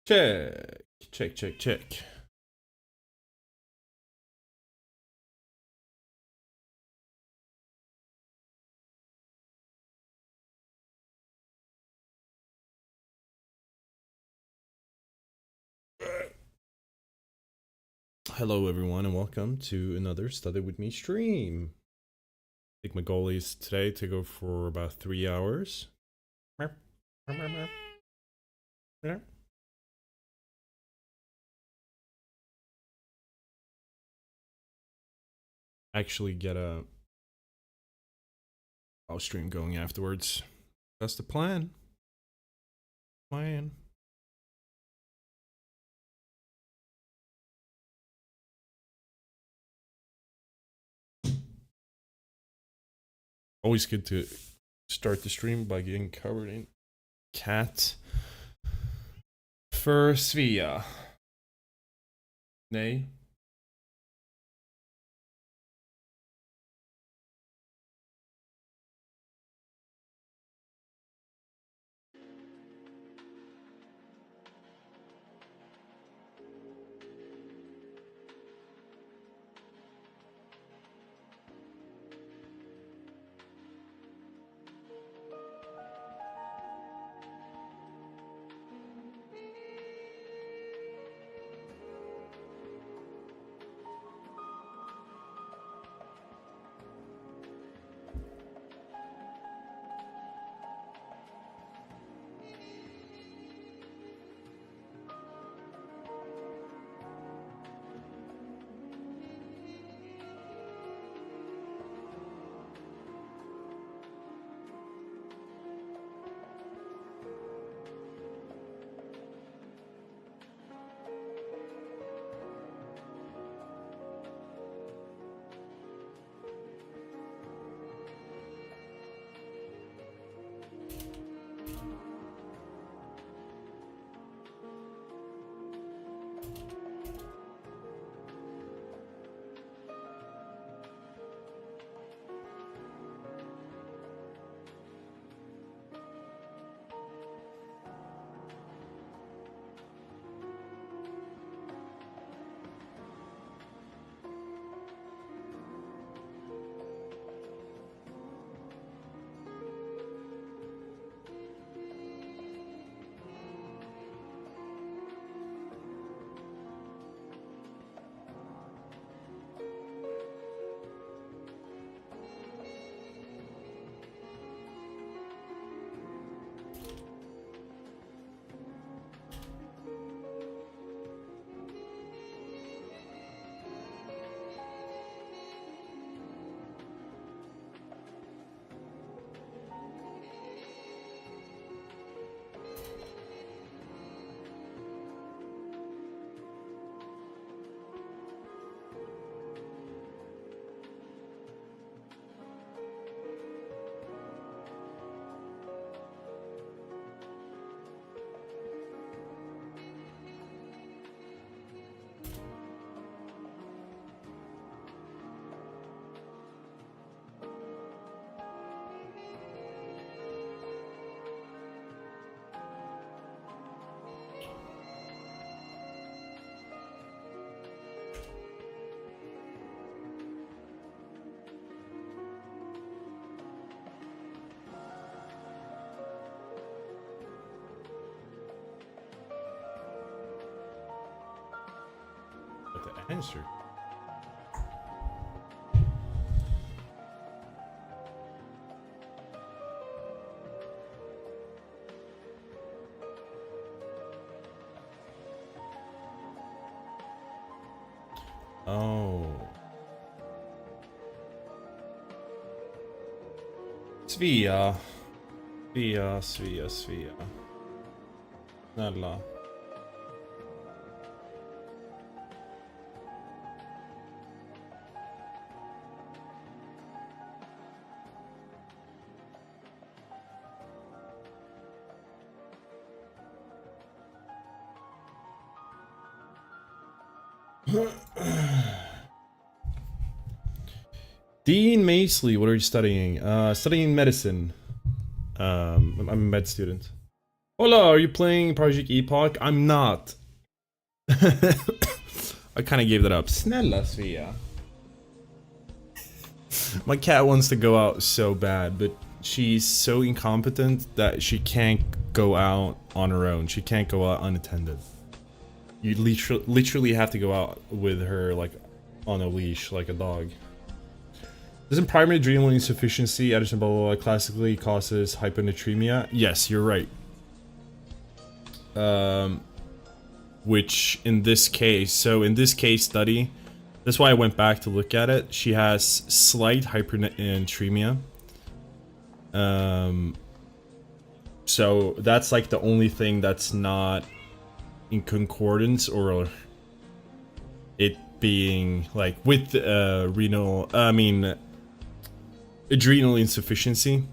Check. Check, check, check. Hello everyone and welcome to another Study With Me stream. I think my goal is today to go for about 3 hours. Actually get a WoW stream going afterwards. That's the plan. Always good to start the stream by getting covered in cat fur Svea. Nay. The answer. Oh. Svea. Svea. Snälla. Dean Masley, what are you studying? Studying medicine. I'm a med student. Hola, are you playing Project Epoch? I'm not. I kind of gave that up. Snälla Svea. My cat wants to go out so bad, but she's so incompetent that she can't go out on her own. She can't go out unattended. You literally have to go out with her like on a leash, like a dog. Doesn't primary adrenal insufficiency, addition blah blah blah, classically causes hyponatremia? Yes, you're right. Which in this case, so in this case study, that's why I went back to look at it. She has slight hyponatremia. So that's like the only thing that's not in concordance, or it being like with adrenal insufficiency.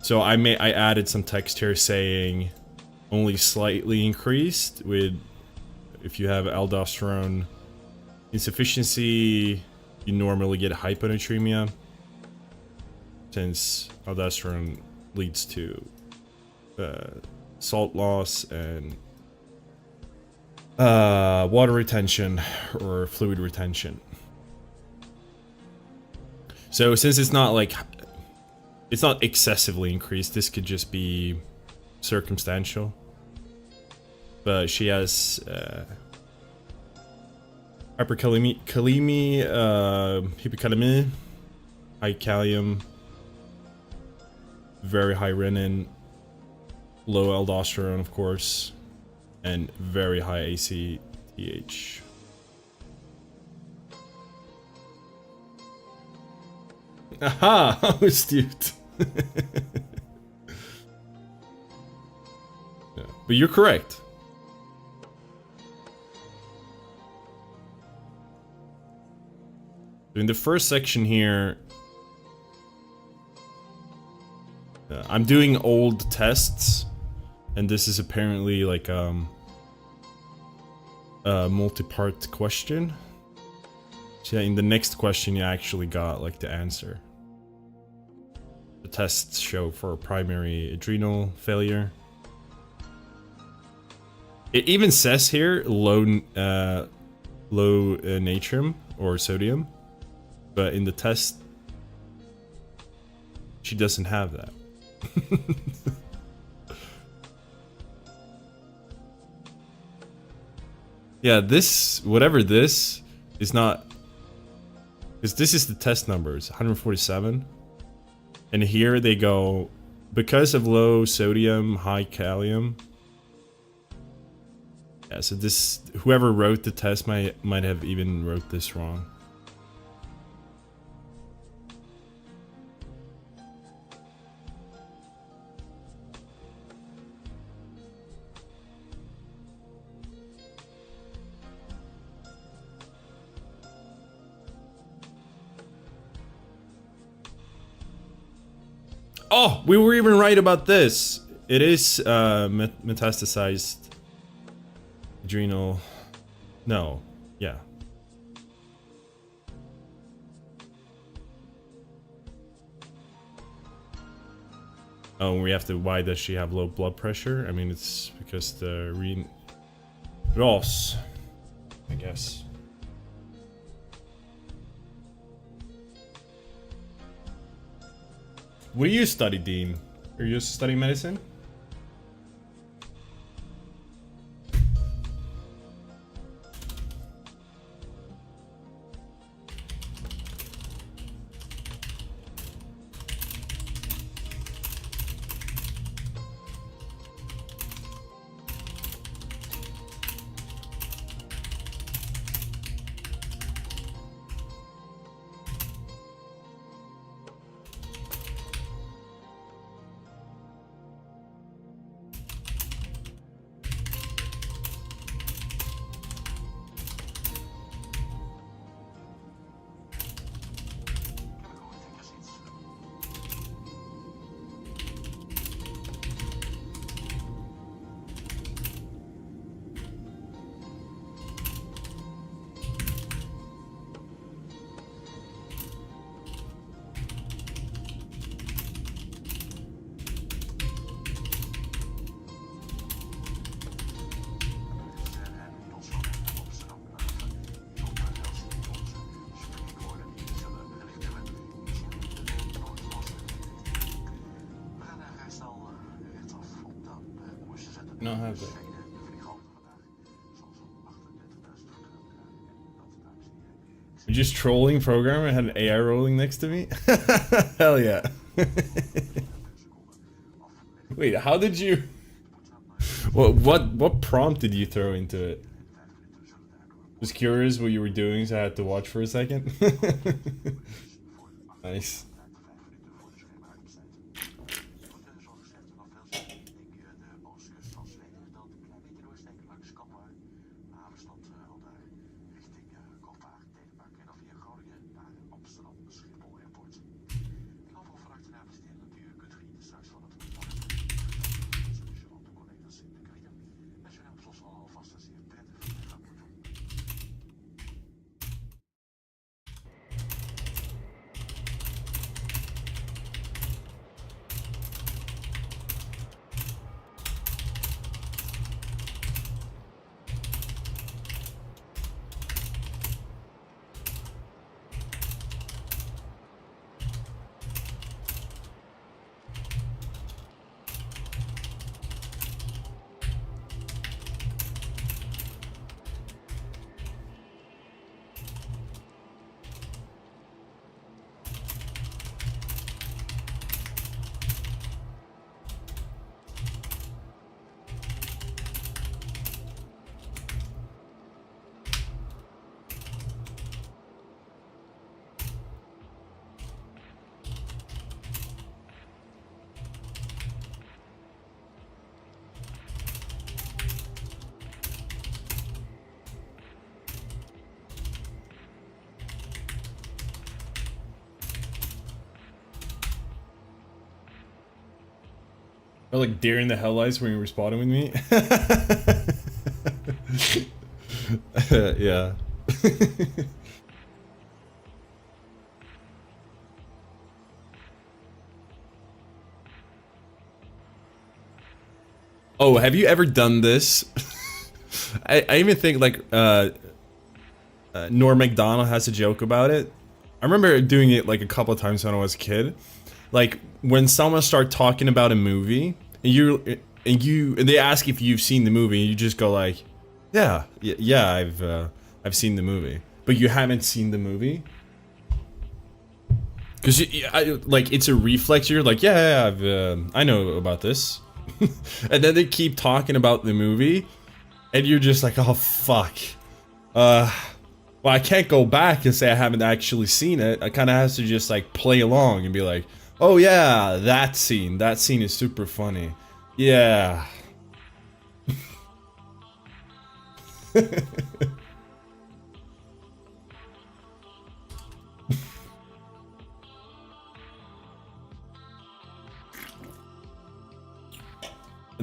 So I added some text here saying only slightly increased with if you have aldosterone insufficiency, you normally get hyponatremia, since aldosterone leads to salt loss and water retention or fluid retention. So since it's not like, it's not excessively increased, this could just be circumstantial. But she has hyperkalemia, hypokalemia, high kalium, very high renin, low aldosterone, of course, and very high ACTH. Aha! How astute. Yeah, but you're correct. In the first section here, I'm doing old tests, and this is apparently like a multi-part question. So yeah, in the next question you actually got like the answer. The tests show for primary adrenal failure. It even says here low natrium or sodium, but in the test she doesn't have that. Yeah, this, whatever this is not, because this is the test numbers, 147. And here they go, because of low sodium, high kalium. Yeah, so this, whoever wrote the test might have even wrote this wrong. Oh, we were even right about this. It is metastasized adrenal. No, yeah. Oh, we have to. Why does she have low blood pressure? I mean, it's because the Ross, I guess. What do you study, Dean? Are you just studying medicine? I don't have that. You're just trolling programmer and had an AI rolling next to me? Hell yeah. Wait, how did you... What prompt did you throw into it? Just curious what you were doing, so I had to watch for a second. Nice. Or like deer in the headlights when you were spotting with me. Yeah. Oh, have you ever done this? I even think like Norm Macdonald has a joke about it. I remember doing it like a couple of times when I was a kid. Like when someone start talking about a movie and they ask if you've seen the movie and you just go like, yeah, I've seen the movie, but you haven't seen the movie. Cause like it's a reflex. You're like, yeah, I know about this, and then they keep talking about the movie, and you're just like, oh fuck. Well, I can't go back and say I haven't actually seen it. I kind of have to just like play along and be like, oh yeah, that scene is super funny. Yeah. And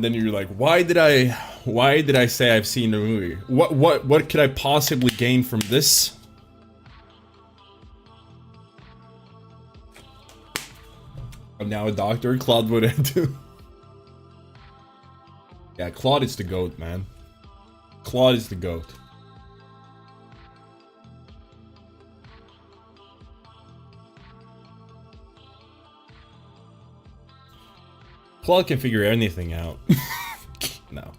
then you're like, why did I say I've seen the movie? What could I possibly gain from this? I'm now a doctor. Claude would do. Yeah, Claude is the GOAT, man. Claude is the GOAT. Claude can figure anything out. No.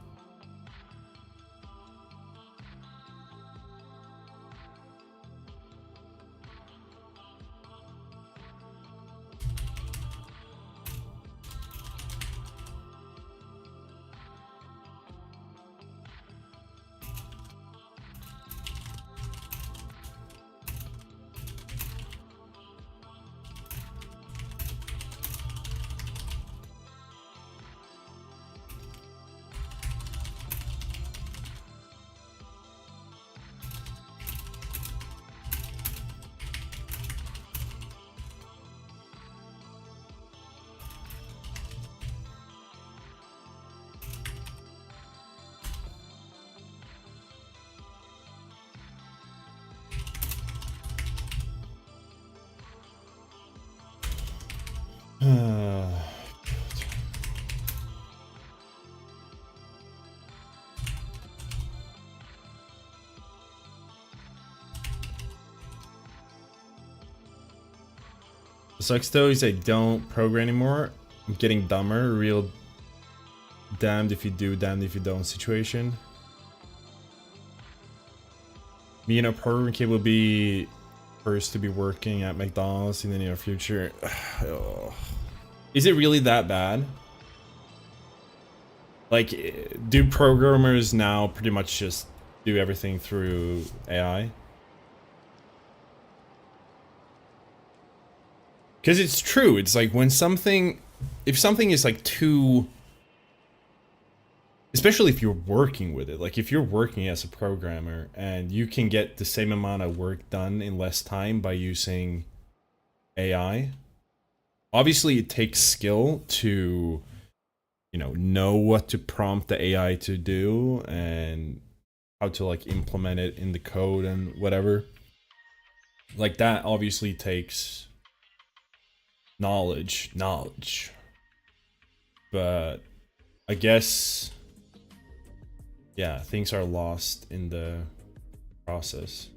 Sucks though is I don't program anymore. I'm getting dumber, real damned if you do, damned if you don't situation. Me and a program kid will be first to be working at McDonald's in the near future. Oh. Is it really that bad? Like, do programmers now pretty much just do everything through AI? Because it's true. It's like when something, if something is like too, especially if you're working with it, like if you're working as a programmer and you can get the same amount of work done in less time by using AI, obviously it takes skill to, you know what to prompt the AI to do and how to like implement it in the code and whatever. Like that obviously takes knowledge. But I guess, yeah, things are lost in the process.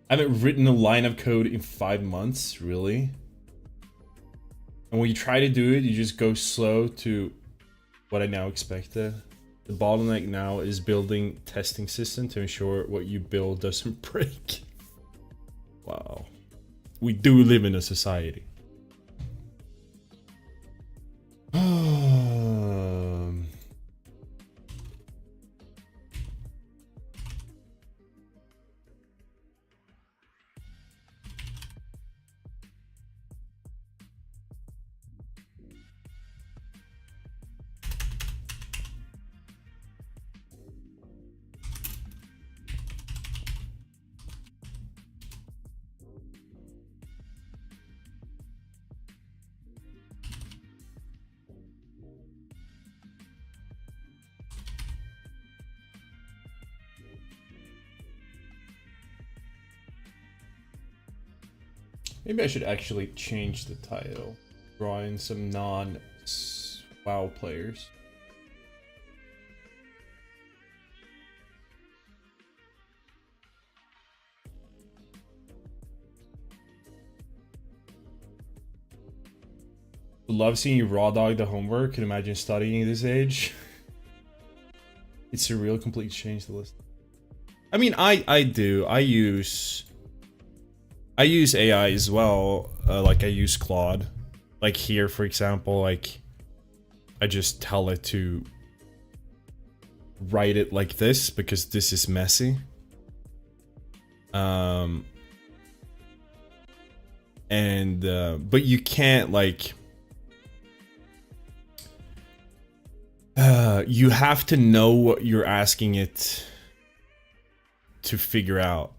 I haven't written a line of code in 5 months, really? And when you try to do it, you just go slow to what I now expected. The bottleneck now is building testing system to ensure what you build doesn't break. Wow. We do live in a society. Maybe I should actually change the title. Draw in some non-WoW players. Love seeing you raw dog the homework. Can imagine studying at this age. It's a real complete change the list. I mean, I do. I use AI as well. Like I use Claude. Like here, for example, like I just tell it to write it like this because this is messy. But you can't like. You have to know what you're asking it to figure out,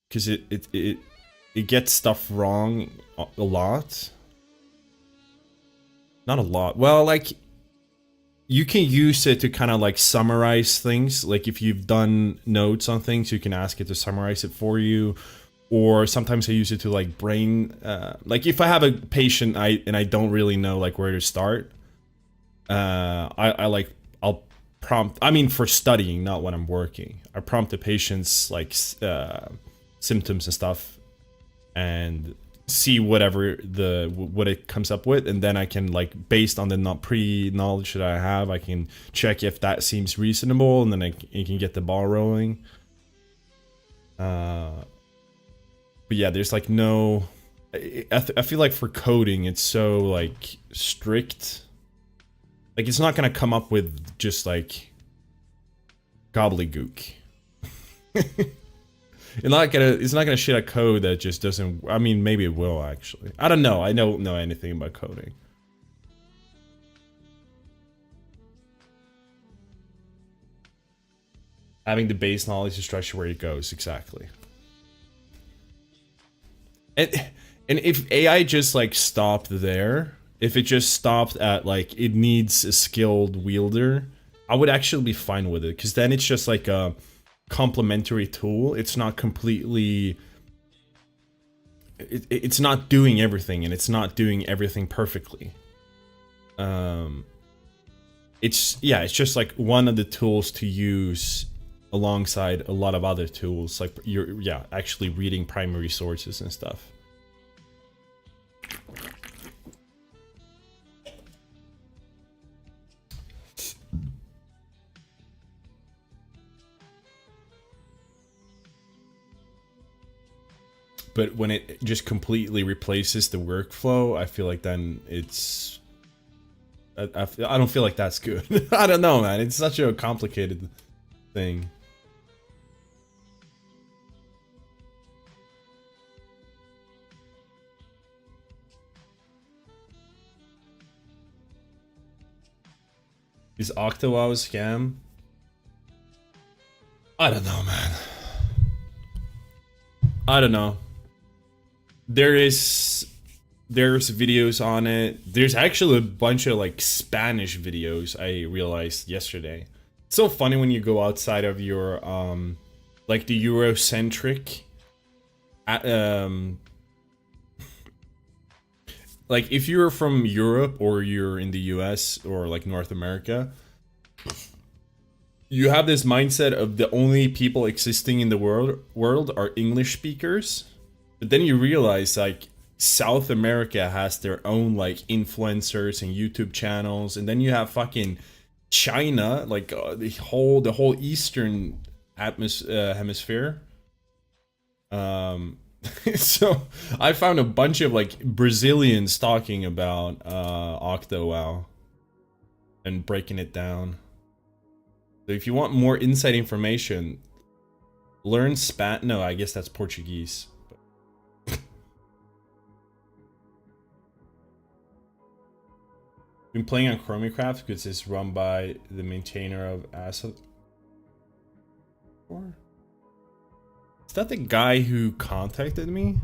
because it gets stuff wrong a lot. Not a lot. Well, like you can use it to kind of like summarize things. Like if you've done notes on things, you can ask it to summarize it for you. Or sometimes I use it to like brain. Like if I have a patient, and I don't really know like where to start. I'll prompt, I mean for studying, not when I'm working. I prompt the patient's like symptoms and stuff and see what it comes up with, and then I can like, based on the pre-knowledge that I have, I can check if that seems reasonable, and then I can get the ball rolling. But yeah, there's like no, I feel like for coding it's so like strict. Like it's not gonna come up with just like gobbledygook. It's not gonna shit a code that just doesn't. I mean, maybe it will actually. I don't know. I don't know anything about coding. Having the base knowledge to structure where it goes exactly. And if AI just like stopped there. If it just stopped at like it needs a skilled wielder, I would actually be fine with it, because then it's just like a complementary tool. It's not completely, it's not doing everything, and it's not doing everything perfectly. It's just like one of the tools to use alongside a lot of other tools, like you're actually reading primary sources and stuff. But when it just completely replaces the workflow, I feel like then it's... I don't feel like that's good. I don't know, man. It's such a complicated thing. Is Octowao a scam? I don't know, man. I don't know. There's videos on it. There's actually a bunch of like Spanish videos I realized yesterday. It's so funny when you go outside of your like the Eurocentric like if you're from Europe or you're in the US or like North America, you have this mindset of the only people existing in the world are English speakers. But then you realize like South America has their own like influencers and YouTube channels, and then you have fucking China, like the whole Eastern hemisphere. So I found a bunch of like Brazilians talking about Octowao and breaking it down. So if you want more inside information, learn No, I guess that's Portuguese. Been playing on Chromicraft because it's run by the maintainer of Asset. Is that the guy who contacted me?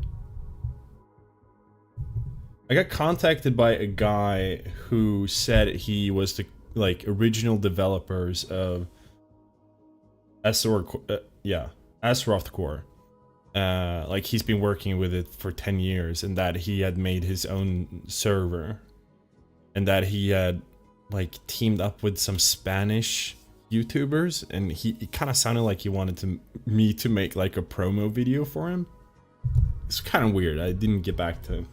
I got contacted by a guy who said he was the like original developers of Azeroth Core. Like he's been working with it for 10 years, and that he had made his own server. And that he had like teamed up with some Spanish YouTubers, and it kind of sounded like he wanted me to make like a promo video for him. It's kind of weird. I didn't get back to him.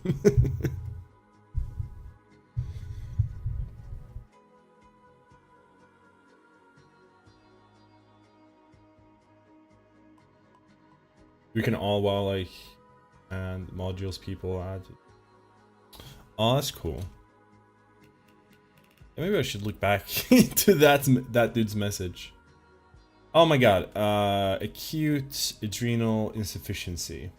We can all like and modules people add. Oh, that's cool. Maybe I should look back to that dude's message. Oh my god, acute adrenal insufficiency.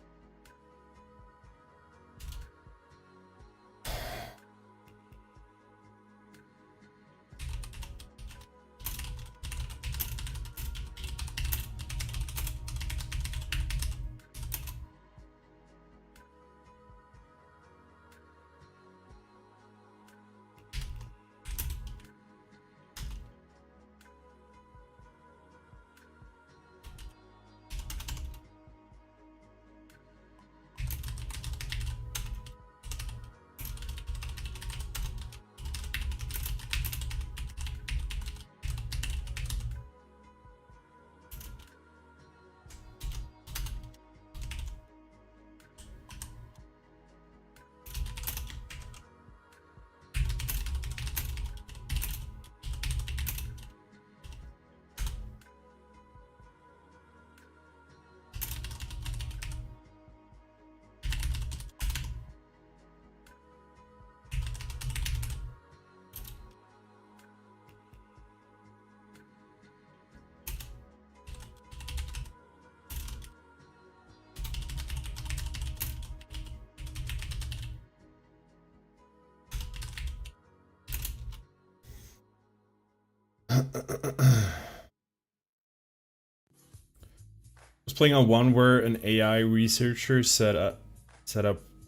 Playing on one where an AI researcher set up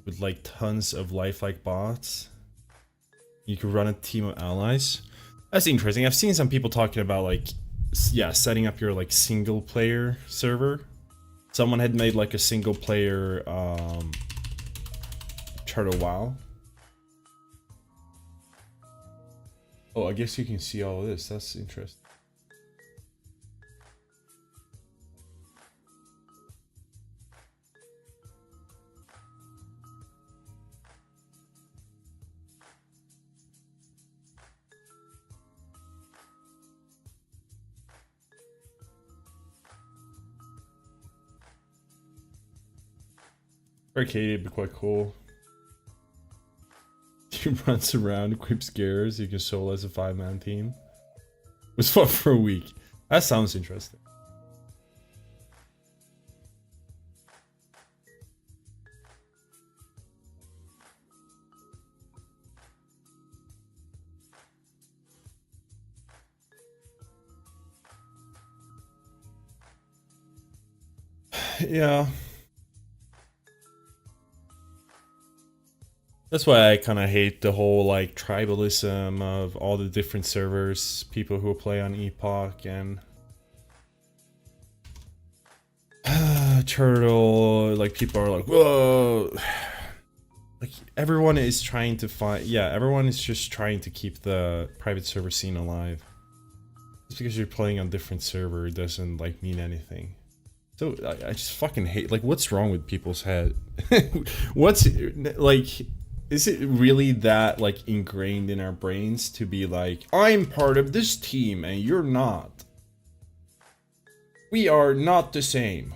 with like tons of lifelike bots. You could run a team of allies. That's interesting. I've seen some people talking about like, yeah, setting up your like single player server. Someone had made like a single player chart of WoW. Oh, I guess you can see all of this. That's interesting. Arcade would be quite cool. He runs around, equips gears, you can solo as a 5-man team. It was fun for a week. That sounds interesting. Yeah. That's why I kind of hate the whole like tribalism of all the different servers, people who play on Epoch and Turtle. Like people are like, whoa. Like everyone is trying to find, yeah, everyone is just trying to keep the private server scene alive. Just because you're playing on different server doesn't like mean anything. So I just fucking hate, like, what's wrong with people's head? What's like, is it really that like ingrained in our brains to be like, I'm part of this team and you're not? We are not the same.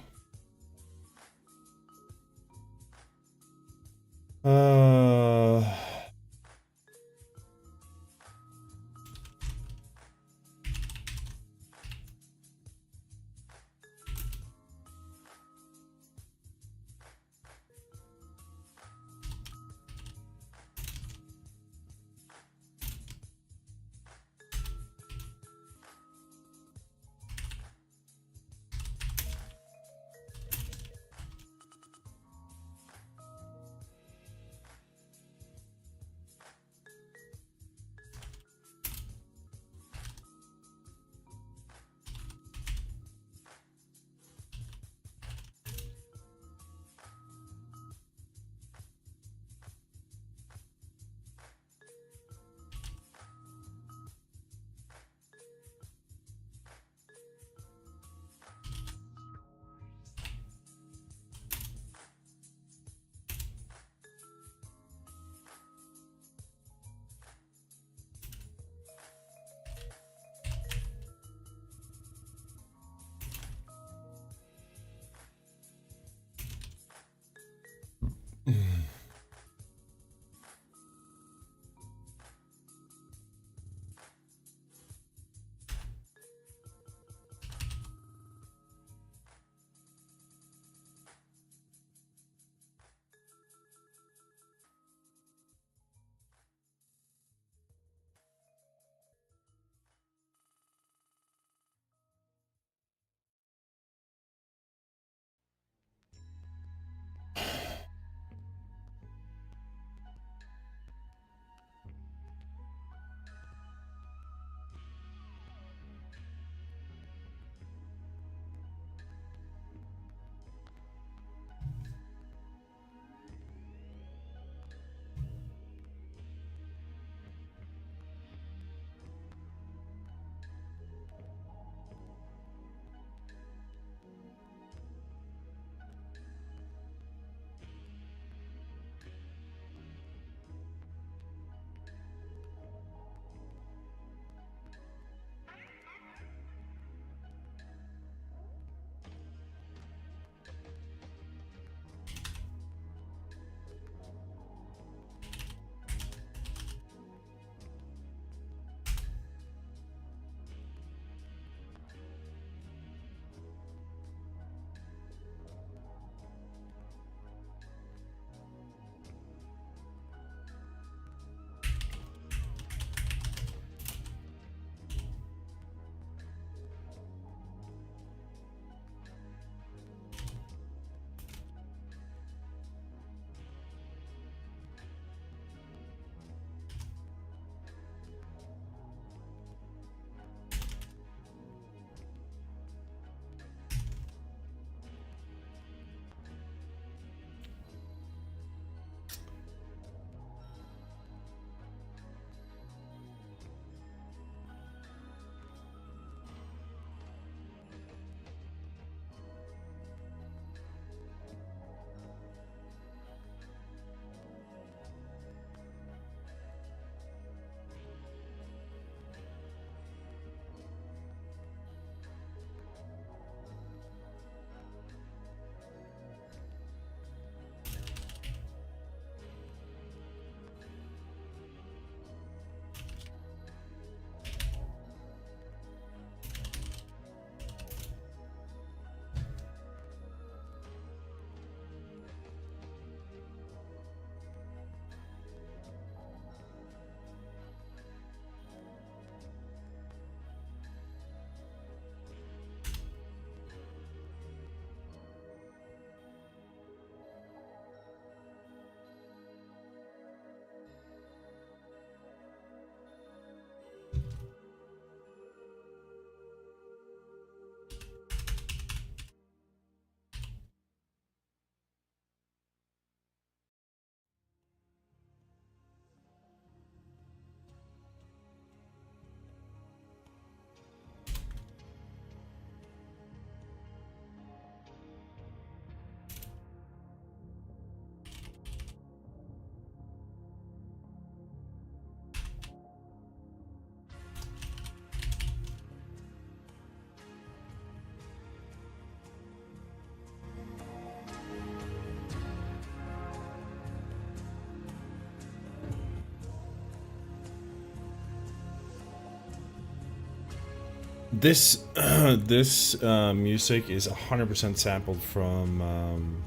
This this music is 100% sampled from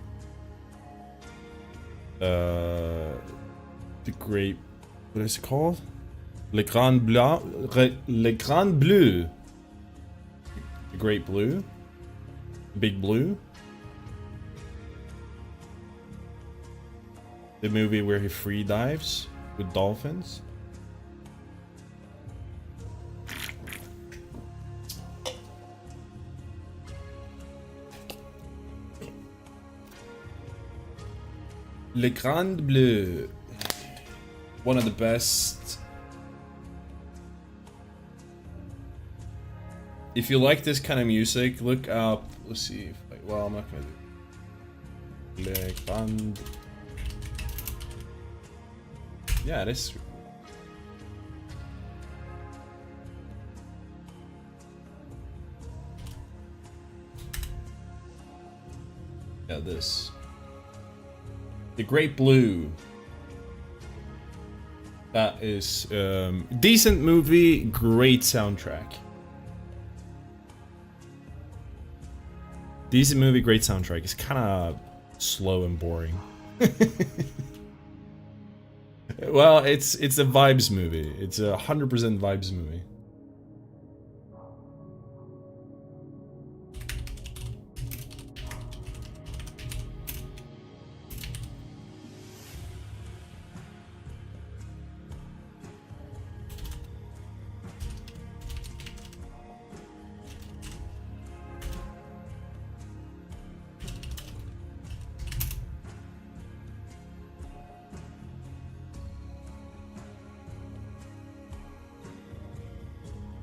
the great, what is it called? Le Grand Blanc, Le Grand Bleu. The Great Blue, Big Blue. The movie where he free dives with dolphins. Le Grand Bleu. One of the best. If you like this kind of music, look up. Let's see if well, I'm not gonna do Le Grand. Yeah, it is. Yeah, this. The Great Blue. That is decent movie, great soundtrack. Decent movie, great soundtrack. It's kind of slow and boring. Well, it's a vibes movie. It's a 100% vibes movie.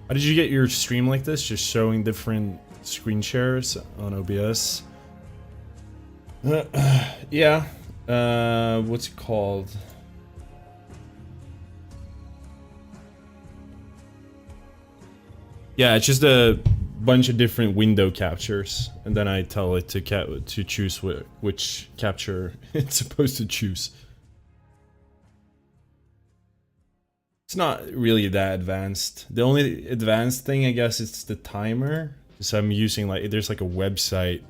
How did you get your stream like this? Just showing different screen shares on OBS? Yeah. What's it called? Yeah, it's just a bunch of different window captures, and then I tell it to choose which capture it's supposed to choose. It's not really that advanced. The only advanced thing, I guess, is the timer. So I'm using like, there's like a website,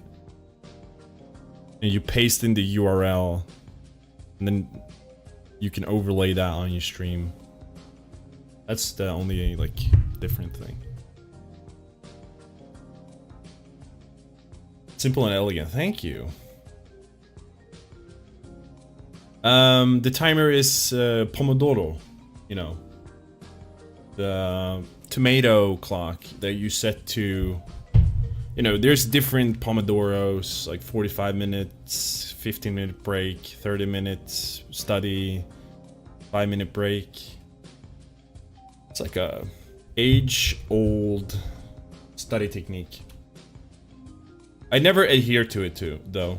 and you paste in the URL, and then you can overlay that on your stream. That's the only like different thing. Simple and elegant. Thank you. The timer is Pomodoro. You know, the tomato clock that you set to, you know, there's different Pomodoros, like 45 minutes, 15-minute break, 30 minutes study, 5-minute break. It's like a age-old study technique. I never adhere to it though.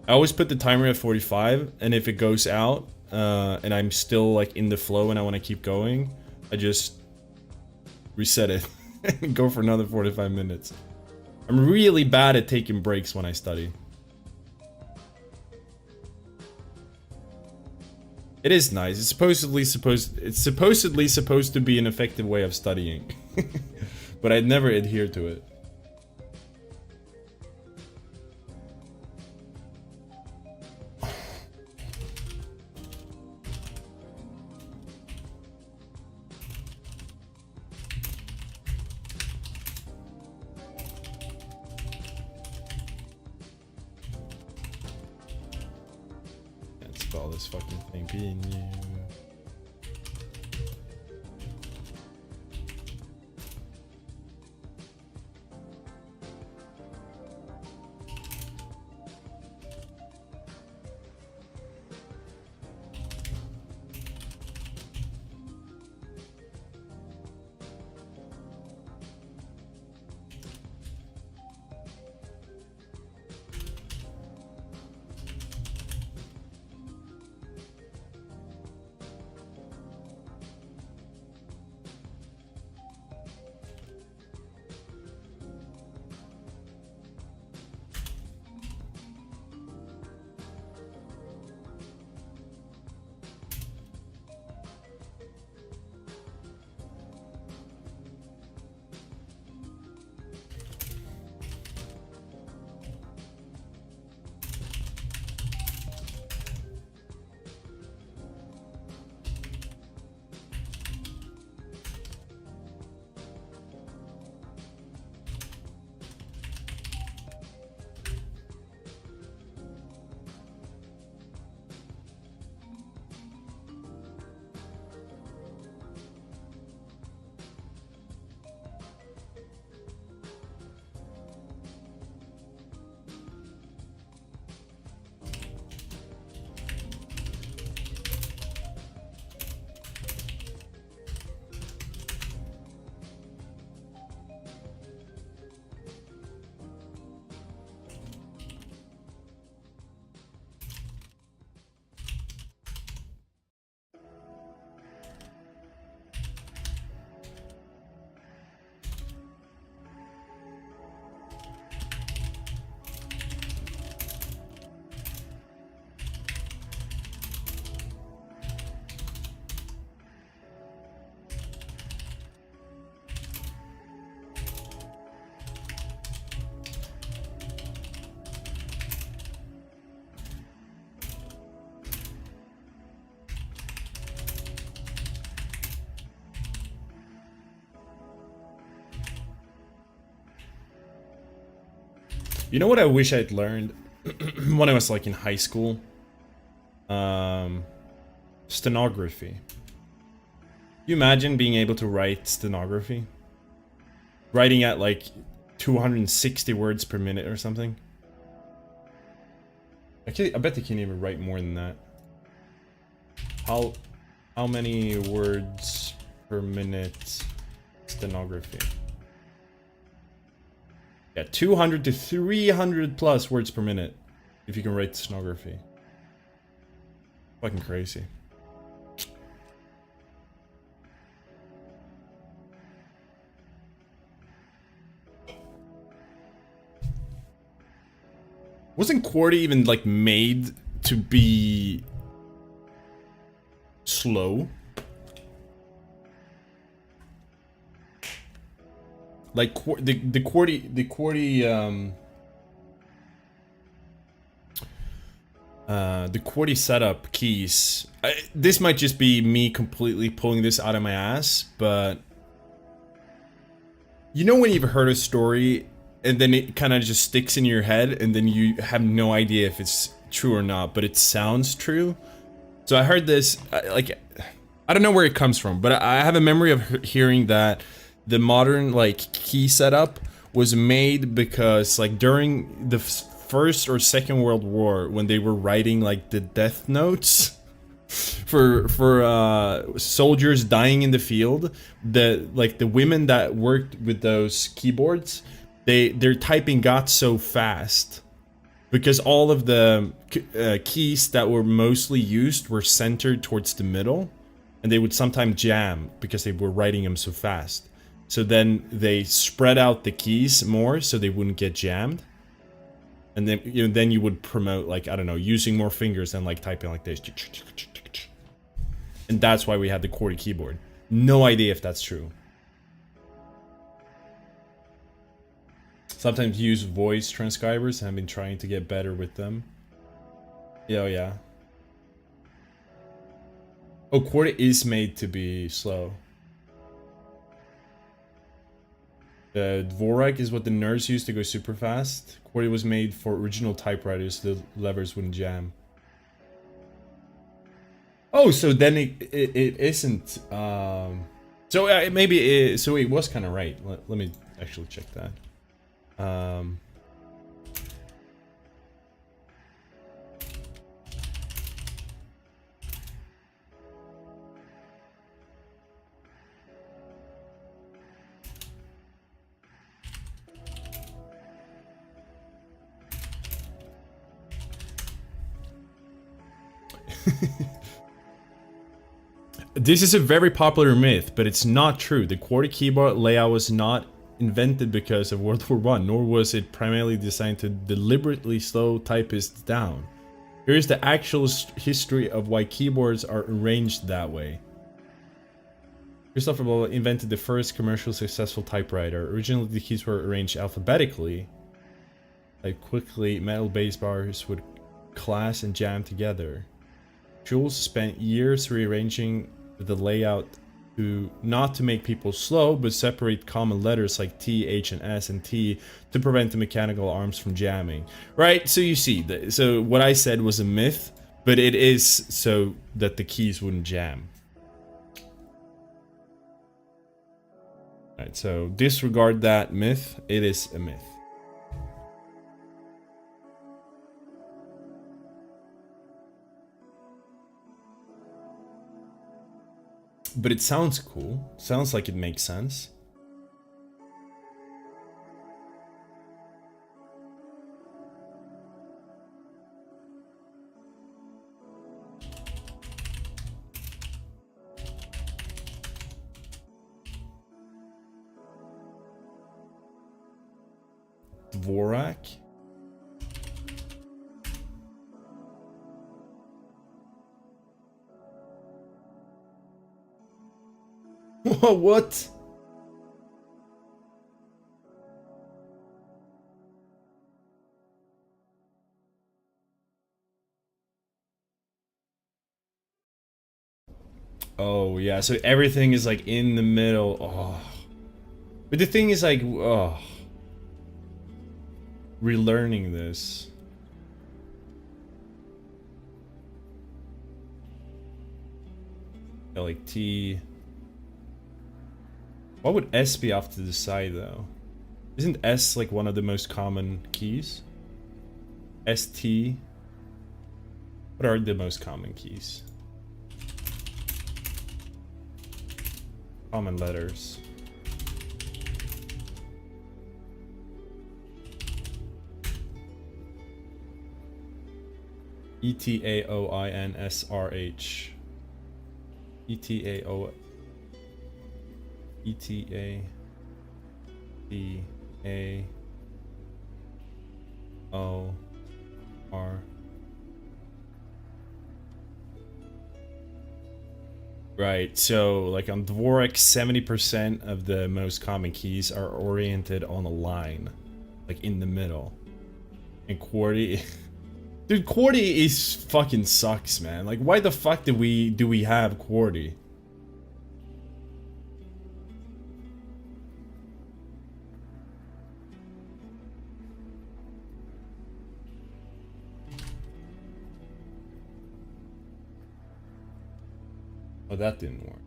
I always put the timer at 45, and if it goes out, and I'm still like in the flow and I want to keep going, I just reset it and go for another 45 minutes. I'm really bad at taking breaks when I study. It is nice. It's supposedly supposed to be an effective way of studying. But I'd never adhere to it. All this fucking thing being you. You know what I wish I'd learned when I was like in high school? Stenography. You imagine being able to write stenography? Writing at like 260 words per minute or something? I bet they can't even write more than that. How many words per minute stenography? Yeah, 200 to 300 plus words per minute if you can write stenography. Fucking crazy. Wasn't QWERTY even like made to be slow? Like the QWERTY setup keys. This might just be me completely pulling this out of my ass, but you know when you've heard a story and then it kind of just sticks in your head and then you have no idea if it's true or not, but it sounds true. So I heard this, like, I don't know where it comes from, but I have a memory of hearing that the modern, like, key setup was made because, like, during the First or Second World War, when they were writing, like, the death notes for soldiers dying in the field, the women that worked with those keyboards, their typing got so fast because all of the keys that were mostly used were centered towards the middle, and they would sometimes jam because they were writing them so fast. So then they spread out the keys more so they wouldn't get jammed. And then then you would promote, like, I don't know, using more fingers and like typing like this. And that's why we had the QWERTY keyboard. No idea if that's true. Sometimes use voice transcribers, and I've been trying to get better with them. Yeah, yeah. Oh, QWERTY is made to be slow. The Dvorak is what the nerds used to go super fast. QWERTY was made for original typewriters, so the levers wouldn't jam. Oh, so then it isn't. So maybe so it was kind of right. Let me actually check that. This is a very popular myth, but it's not true. The QWERTY keyboard layout was not invented because of World War I, nor was it primarily designed to deliberately slow typists down. Here's the actual history of why keyboards are arranged that way. Christopher Bell invented the first commercial successful typewriter. Originally, the keys were arranged alphabetically. Like quickly, metal base bars would clash and jam together. Jules spent years rearranging the layout not to make people slow, but separate common letters like T, H, and S and T to prevent the mechanical arms from jamming. Right, so you see, so what I said was a myth, but it is so that the keys wouldn't jam. Alright, so disregard that myth, it is a myth. But it sounds cool. Sounds like it makes sense. Dvorak? What? Oh yeah, so everything is like in the middle. Oh. But the thing is like, oh. relearning this. Yeah, like T. What would S be off to the side though? Isn't S like one of the most common keys? ST. What are the most common keys? Common letters. ETAOINSRH. ETAO. ETAEAOR. Right, so like on Dvorak, 70% of the most common keys are oriented on a line, like in the middle. And QWERTY, dude, QWERTY is fucking sucks, man. Like, why the fuck do we have QWERTY? Oh, that didn't work.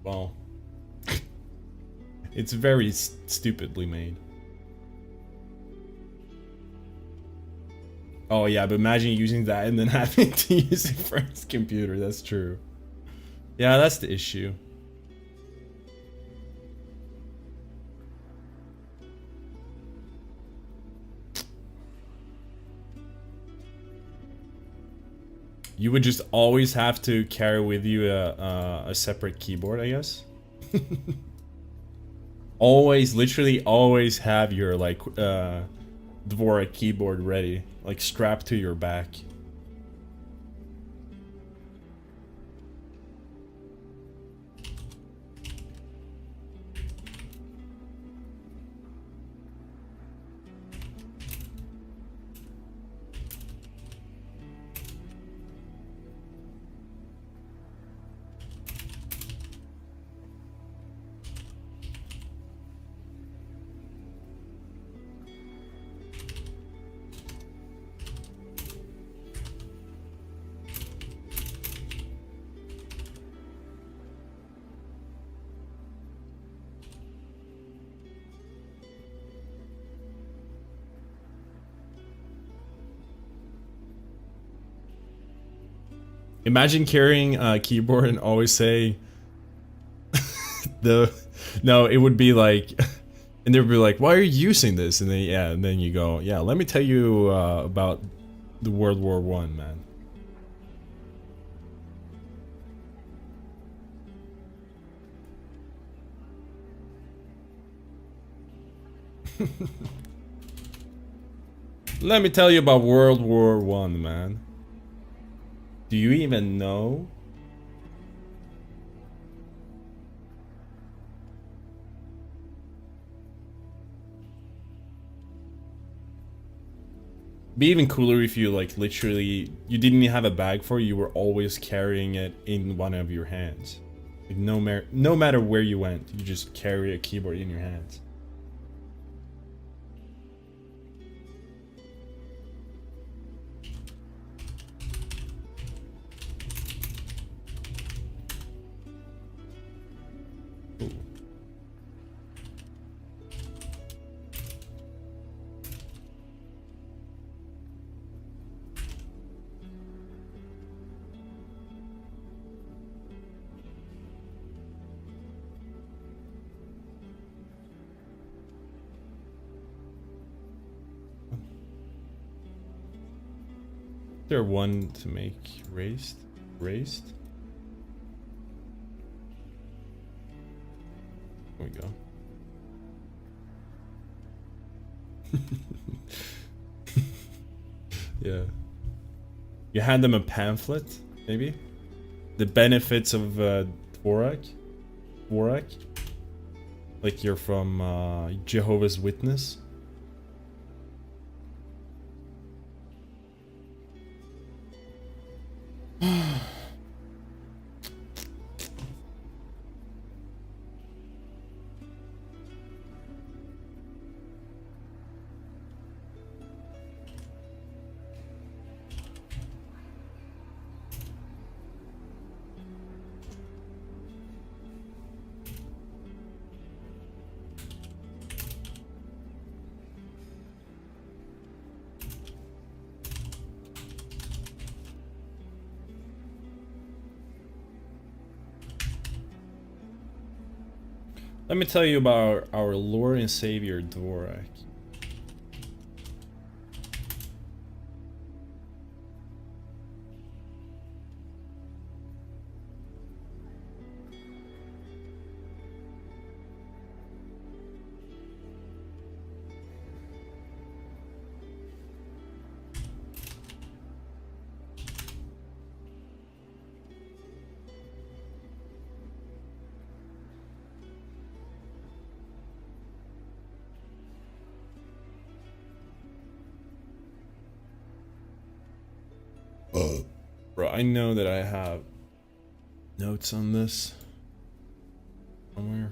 Well, it's very stupidly made. Oh yeah, but imagine using that and then having to use it for his computer. That's true. Yeah, that's the issue. You would just always have to carry with you a separate keyboard, I guess. Always, literally always have your like Dvorak keyboard ready, like strapped to your back. Imagine carrying a keyboard and always say no, it would be like, and they'd be like, why are you using this? And then yeah, and then you go, yeah, let me tell you about the World War I, man. Let me tell you about World War I, man. Do you even know? Be even cooler if you like literally you didn't have a bag for it, you were always carrying it in one of your hands. Like no matter where you went, you just carry a keyboard in your hands. There one to make raised? There we go. Yeah. You hand them a pamphlet, maybe? The benefits of Dvorak? Like you're from Jehovah's Witness? Let me tell you about our Lord and Savior Dvorak. Bro, I know that I have notes on this somewhere.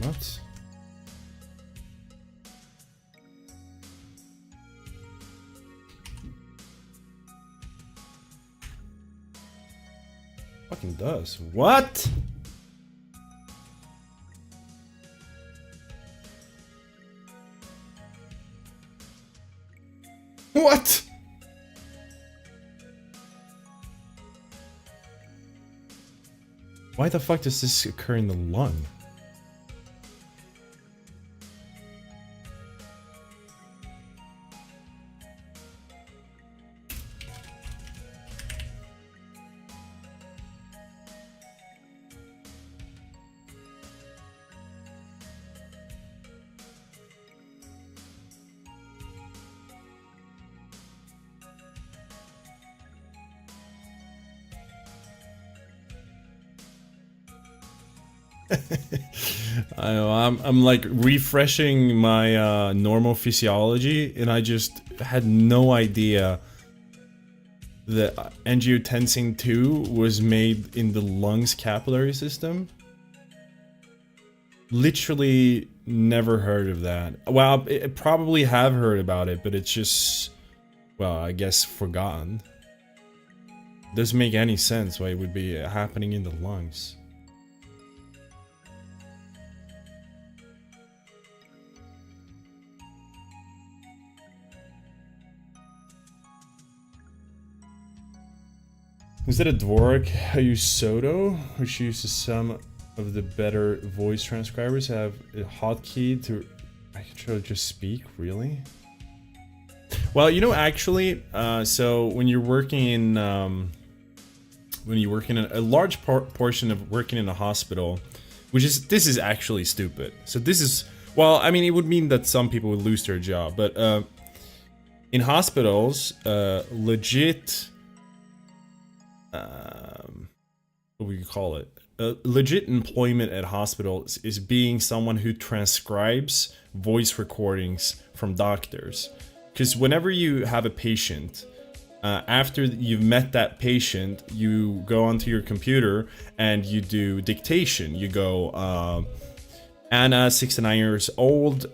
What? Fucking does. What? What? Why the fuck does this occur in the lung? I know, I'm like refreshing my normal physiology, and I just had no idea that angiotensin 2 was made in the lungs capillary system. Literally never heard of that. Well, I probably have heard about it, but it's just, well, I guess forgotten. Doesn't make any sense why it would be happening in the lungs. Instead of Dvorak, I use Soto, which uses some of the better voice transcribers. Have a hotkey to actually just speak, really? Well, you know, actually, so when you're working in, a large portion of working in a hospital, this is actually stupid. So this is, well, I mean, it would mean that some people would lose their job, but in hospitals, legit, what would you call it? Legit employment at hospitals is being someone who transcribes voice recordings from doctors. Because whenever you have a patient, after you've met that patient, you go onto your computer and you do dictation. You go, Anna, 69 years old,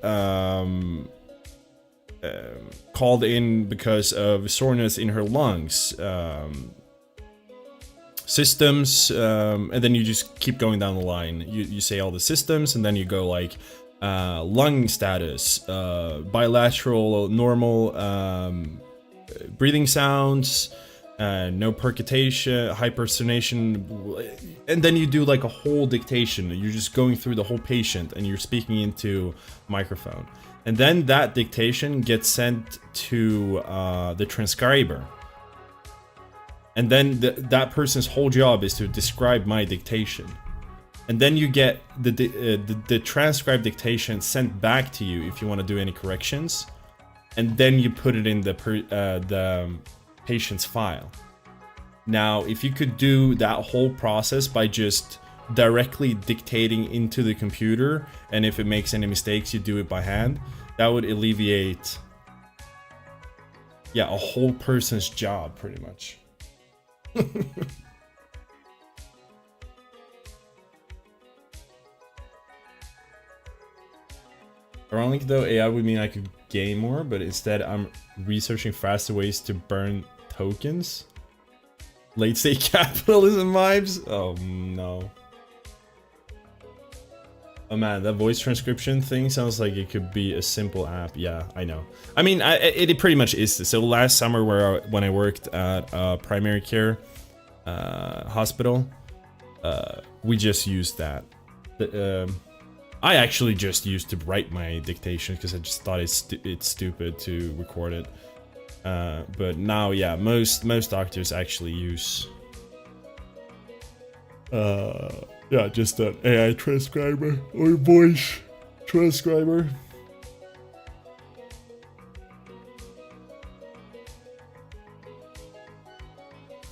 called in because of soreness in her lungs. Systems, and then you just keep going down the line. You say all the systems, and then you go like, lung status, bilateral normal breathing sounds, no percutation, hypersonation, and then you do like a whole dictation. You're just going through the whole patient and you're speaking into microphone. And then that dictation gets sent to the transcriber. And then that person's whole job is to describe my dictation. And then you get the transcribed dictation sent back to you if you want to do any corrections. And then you put it in the patient's file. Now, if you could do that whole process by just directly dictating into the computer, and if it makes any mistakes, you do it by hand, that would alleviate, yeah, a whole person's job, pretty much. Ironically though, AI would mean I could gain more, but instead I'm researching faster ways to burn tokens. Late stage capitalism vibes? Oh no. Oh man, that voice transcription thing sounds like it could be a simple app. Yeah, I know. I mean, it pretty much is. So last summer when I worked at a primary care hospital, we just used that. I actually just used to write my dictation because I just thought it's stupid to record it. But now, yeah, most doctors actually use yeah, just an AI transcriber or voice transcriber.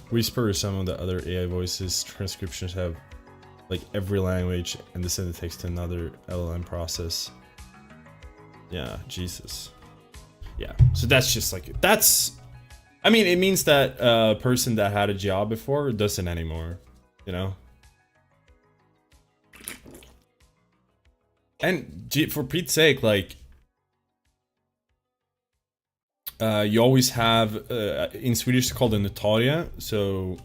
Whisper or some of the other AI voices transcriptions have like every language and they send the text to another LLM process. Yeah, Jesus. Yeah, so that's just like, I mean, it means that a person that had a job before doesn't anymore, you know? And for Pete's sake, like, you always have, in Swedish it's called a notaria, so,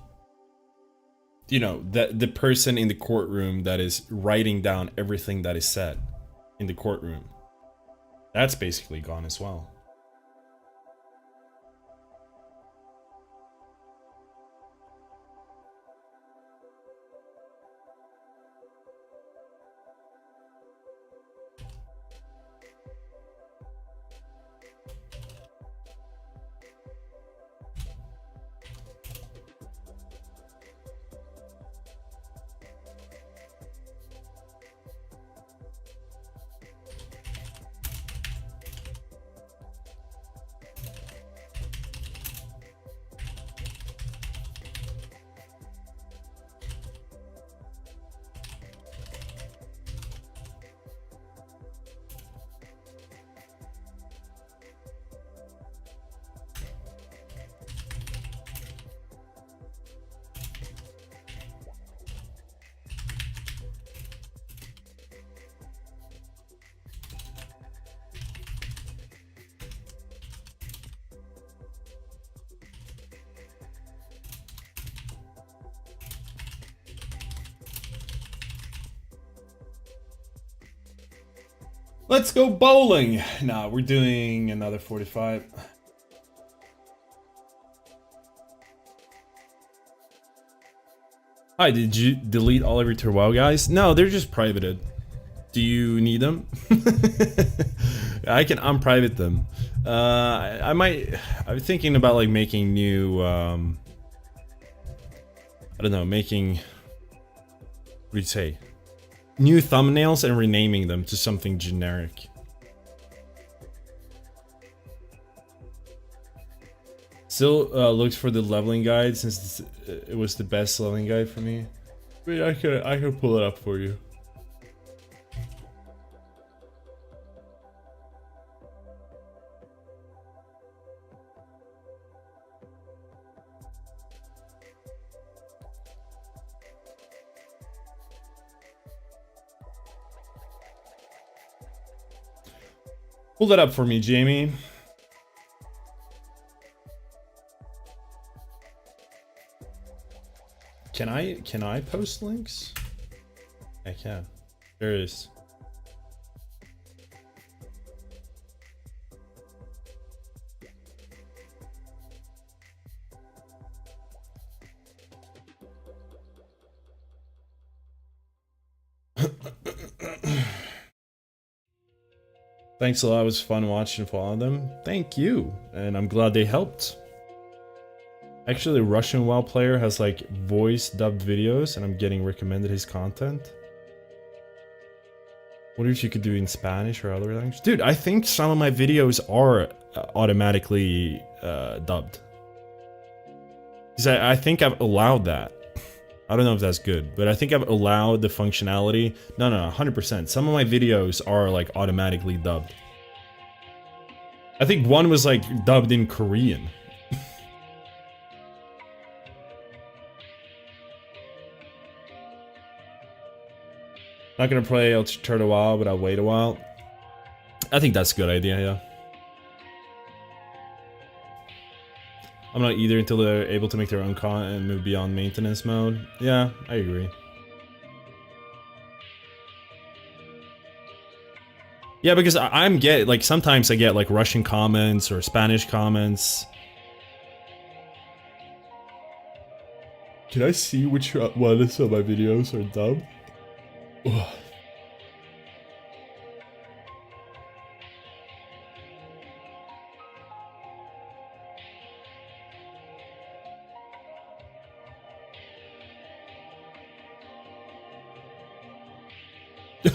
you know, the person in the courtroom that is writing down everything that is said in the courtroom. That's basically gone as well. Let's go bowling. Nah, we're doing another 45. Hi, did you delete all of your WoW guys? No, they're just privated. Do you need them? I can unprivate them. I'm thinking about like making new, I don't know, making, what do you say? New thumbnails and renaming them to something generic. Still looked for the leveling guide since it was the best leveling guide for me. Wait, I could pull it up for you. Pull that up for me, Jamie. Can I post links? I can. There it is. Thanks a lot. It was fun watching and following them. Thank you. And I'm glad they helped. Actually, the Russian WoW player has like voice dubbed videos and I'm getting recommended his content. What if you could do in Spanish or other languages? Dude, I think some of my videos are automatically dubbed. Because I think I've allowed that. I don't know if that's good, but I think I've allowed the functionality. No, 100%. Some of my videos are like automatically dubbed. I think one was like dubbed in Korean. Not gonna play El Turtle a while, but I'll wait a while. I think that's a good idea, yeah. I'm not either until they're able to make their own content and move beyond maintenance mode. Yeah, I agree. Yeah, because I'm like sometimes I get like Russian comments or Spanish comments. Can I see which one of my videos are dubbed?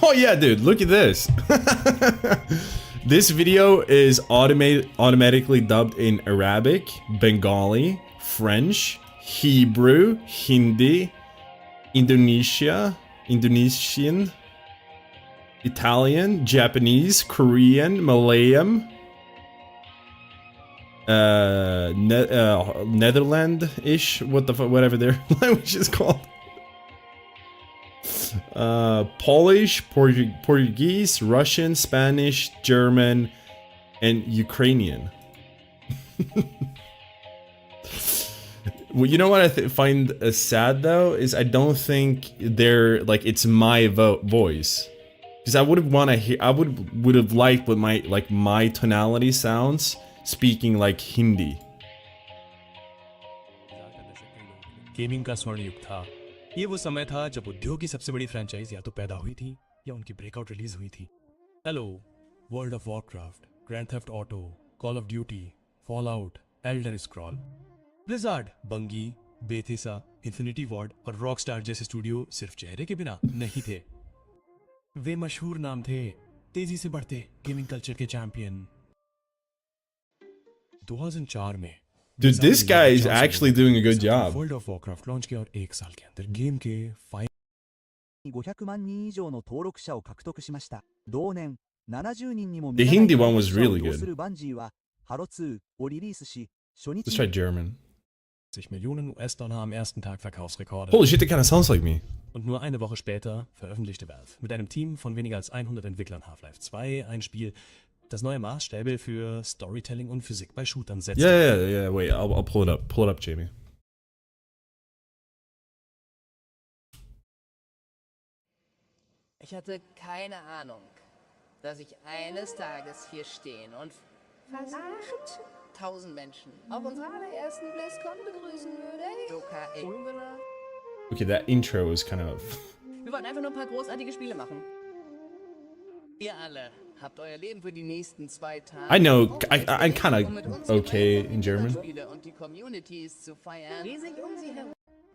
Oh yeah, dude, look at this. This video is automatically dubbed in Arabic, Bengali, French, Hebrew, Hindi, Indonesian, Italian, Japanese, Korean, Malayan, Netherland-ish, whatever their language is called. Polish, Portuguese, Russian, Spanish, German, and Ukrainian. Well, you know what I find sad though is I don't think they're like it's my voice, because I would have liked what my tonality sounds speaking like Hindi. Gaming का स्वर्ण युग था। ये वो समय था जब उद्योग की सबसे बड़ी फ्रेंचाइज या तो पैदा हुई थी या उनकी ब्रेकआउट रिलीज हुई थी। Halo, World of Warcraft, Grand Theft Auto, Call of Duty, Fallout, Elder Scroll, Blizzard, Bungie, Bethesda, Infinity Ward और रॉकस्टार जैसे स्टूडियो सिर्फ चेहरे के बिना नहीं थे। वे मशहूर नाम थे, तेजी से बढ़ते गेमिंग कल्चर के चैंपियन। 2004 में Dude, this guy is actually doing a good job. World of Warcraft launch किया और एक साल के अंदर गेम के 500万人以上の登録者を獲得しました。同年、70人にも The Hindi one was really good. バンジーはハロ2をリリースし、初日 Let's try German. 60 Millionen US-Dollar am ersten Tag Verkaufsrekorde. Holy shit, that kind of sounds like me. Und nur eine Woche später veröffentlichte Valve mit einem Team von weniger als 100 Entwicklern Half-Life 2 ein Spiel, das neue Maßstäbe für Storytelling und Physik bei Shootern setzt. Yeah. Wait, I'll pull it up. Pull it up, Jamie. Ich hatte keine Ahnung, dass ich eines Tages hier stehen und fast 1000 Menschen auf unserer allerersten BlizzCon begrüßen würde. Okay, that intro is kind of... Wir wollten einfach nur ein paar großartige Spiele machen. Ihr alle habt euer Leben für die nächsten 2 Tage. I know, I'm kind of okay in German. Und die Communities zu feiern. Riesig sie herum.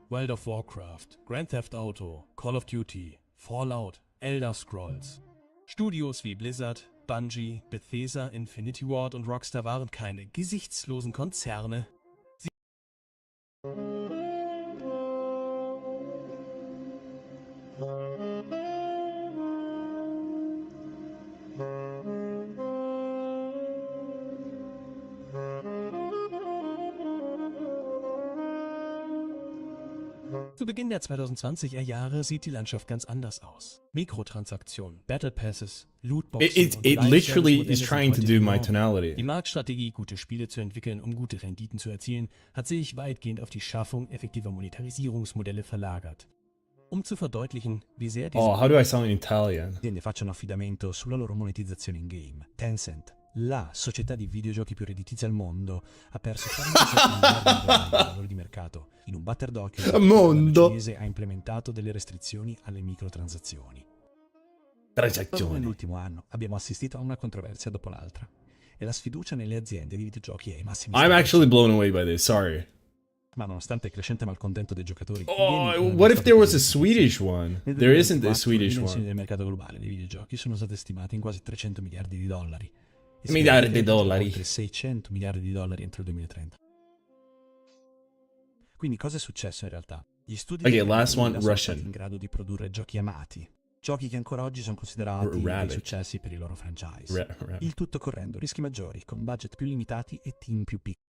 World of Warcraft, Grand Theft Auto, Call of Duty, Fallout, Elder Scrolls. Studios wie Blizzard, Bungie, Bethesda, Infinity Ward und Rockstar waren keine gesichtslosen Konzerne. Zu Beginn der 2020er Jahre sieht die Landschaft ganz anders aus. Mikrotransaktionen, Battle Passes, Lootboxen It literally is trying to do my tonality. Die Marktstrategie, gute Spiele zu entwickeln, um gute Renditen zu erzielen, hat sich weitgehend auf die Schaffung effektiver Monetarisierungsmodelle verlagert. Um zu verdeutlichen, wie sehr diese Oh, how do I sound in Italian? aziende facciano affidamento sulla loro monetizzazione in game. Tencent, la società di videogiochi più redditizia al mondo, ha perso 47 miliardi di dollari di valore di mercato in un batter d'occhio. Mondo. La cinese ha implementato delle restrizioni alle microtransazioni. Solo Transazioni. nell'ultimo anno abbiamo assistito a una controversia dopo l'altra e la sfiducia nelle aziende di videogiochi è ai massimi I'm storici. actually blown away by this, sorry. Ma nonostante il crescente malcontento dei giocatori, il Oh, gaming non è what if stato there was a così Swedish difficile. one? Nel There isn't a 2024 Swedish le dimensioni one. del mercato globale dei videogiochi sono state stimate in quasi 300 miliardi di dollari. E si Miliardi prevede di che raggiungerà dollari. oltre 600 miliardi di dollari entro il 2030. Quindi cosa è successo in realtà? Gli studi Okay, di last one, sono Russian. stati in grado di produrre giochi amati, giochi che ancora oggi sono considerati dei Rabbit. successi per i loro franchise. Right. Il tutto correndo rischi maggiori, con budget più limitati e team più piccoli.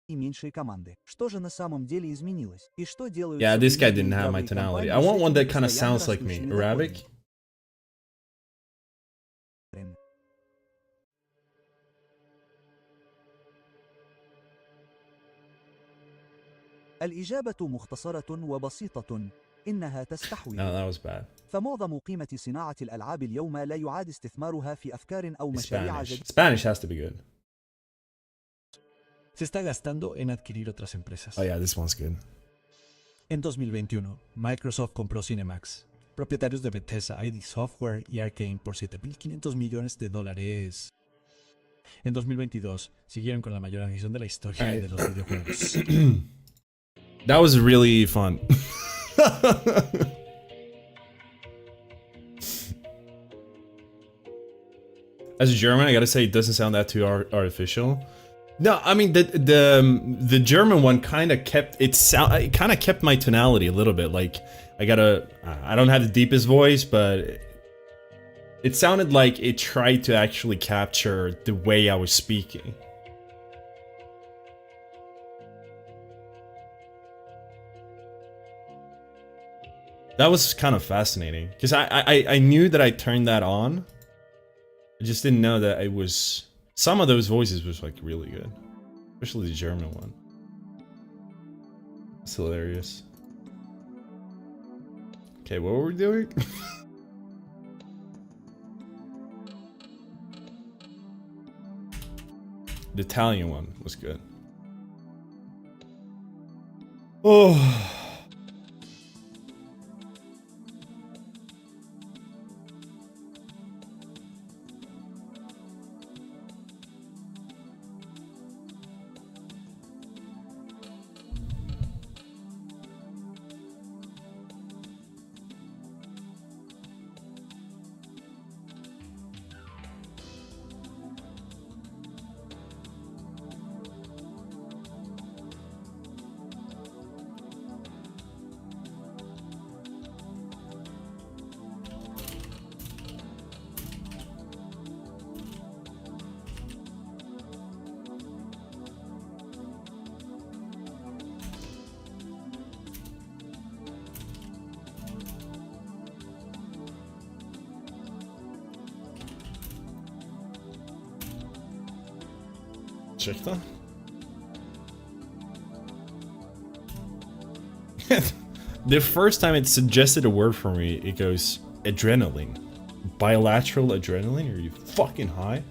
И меньшие команды. Что же на самом деле изменилось? И что делают Yeah, this guy современные didn't have my игровые tonality. компании I с want one этими that kind of постоянно sounds like me. растущими Arabic? доходами? الإجابة مختصرة وبسيطة. إنها تستحوذ. No, that was bad. فمعظم قيمة صناعة الألعاب اليوم لا يعاد استثمارها في أفكار أو مشاريع Spanish. جديدة. Spanish has to be good. Se está gastando en adquirir otras empresas. Oh yeah, this one's good. En 2021, Microsoft compró Cinemax, propietarios de Bethesda, ID Software y Arcane por $7.500 millones. En 2022, siguieron con la mayor adquisición de la historia de los videojuegos. That was really fun. As a German, I gotta say it doesn't sound that too artificial. No, I mean the German one kind of kept it kind of kept my tonality a little bit. Like I don't have the deepest voice, but it sounded like it tried to actually capture the way I was speaking. That was kind of fascinating because I knew that I turned that on. I just didn't know that it was, some of those voices was like really good, especially the German one. It's hilarious. Okay, what were we doing? The Italian one was good. Oh. Check that. The first time it suggested a word for me, it goes adrenaline. Bilateral adrenaline? Are you fucking high?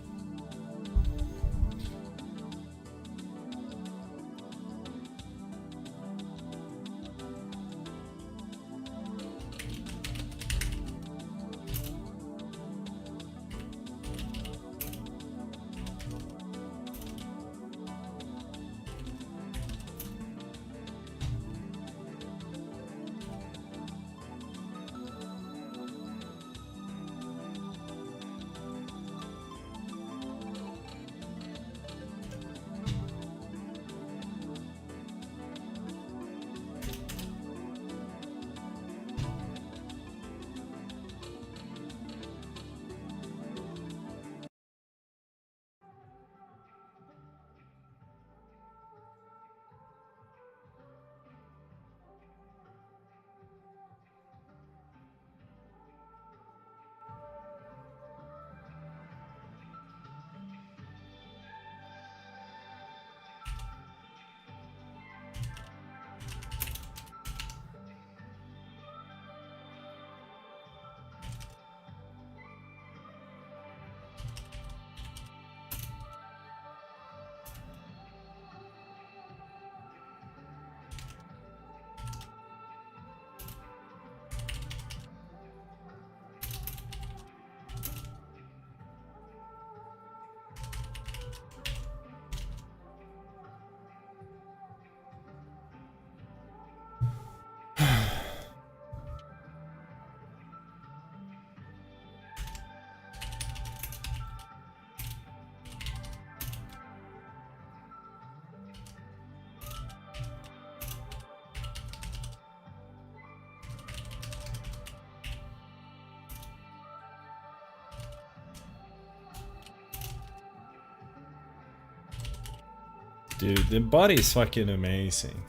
Dude, the body is fucking amazing.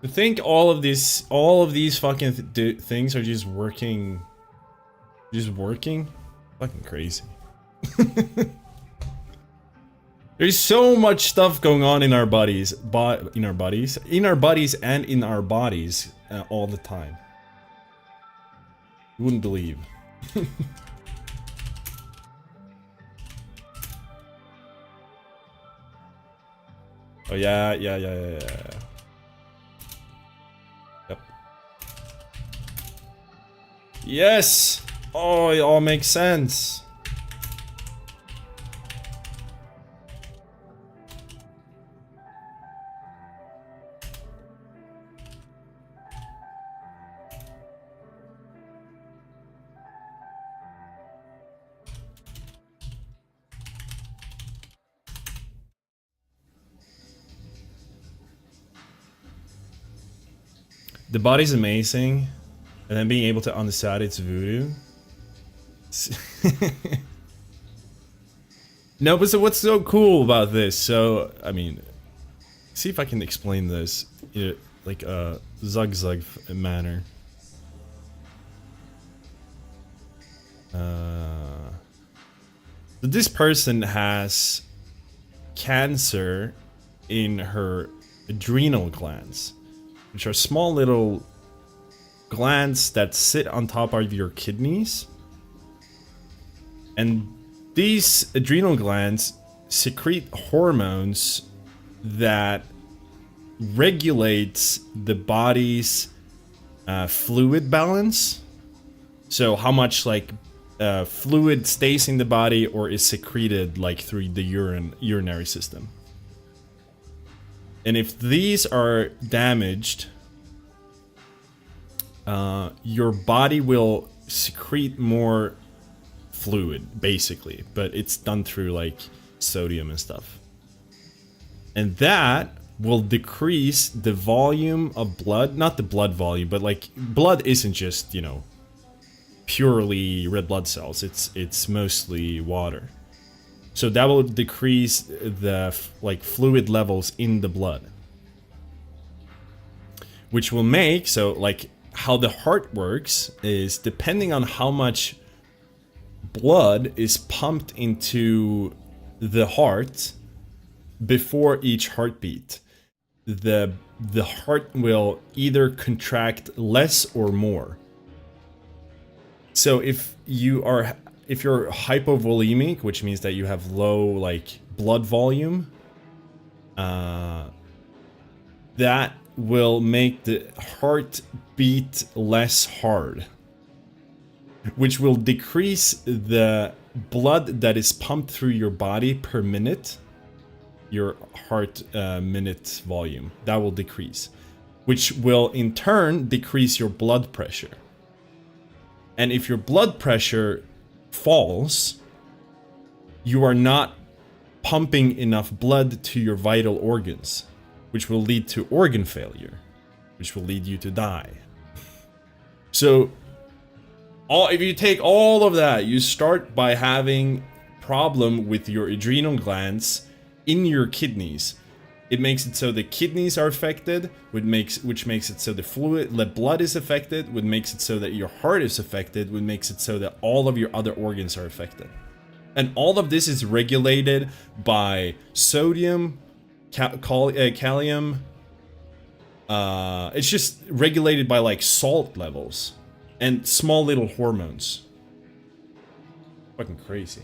To think all of these fucking things are just working. Fucking crazy. There's so much stuff going on in our bodies, and in our bodies all the time. You wouldn't believe. Oh yeah. Yep. Yes! Oh, it all makes sense. The body's amazing, and then being able to understand its voodoo. No, but so what's so cool about this? So, I mean, see if I can explain this in like a zug manner. This person has cancer in her adrenal glands, which are small little glands that sit on top of your kidneys. And these adrenal glands secrete hormones that regulates the body's fluid balance. So how much like fluid stays in the body or is secreted like through the urinary system. And if these are damaged, your body will secrete more fluid, basically, but it's done through like sodium and stuff. And that will decrease the volume of blood, not the blood volume, but like blood isn't just, you know, purely red blood cells, it's mostly water. So that will decrease the like fluid levels in the blood, which will make, so like how the heart works is depending on how much blood is pumped into the heart before each heartbeat, the heart will either contract less or more. So if you're hypovolemic, which means that you have low like blood volume, that will make the heart beat less hard, which will decrease the blood that is pumped through your body per minute, your heart minute volume. That will decrease, which will in turn decrease your blood pressure. And if your blood pressure falls, you are not pumping enough blood to your vital organs, which will lead to organ failure, which will lead you to die. So, if you take all of that, you start by having problem with your adrenal glands in your kidneys. It makes it so the kidneys are affected, which makes it so the blood is affected, which makes it so that your heart is affected, which makes it so that all of your other organs are affected. And all of this is regulated by sodium, kalium. It's just regulated by like salt levels and small little hormones. Fucking crazy.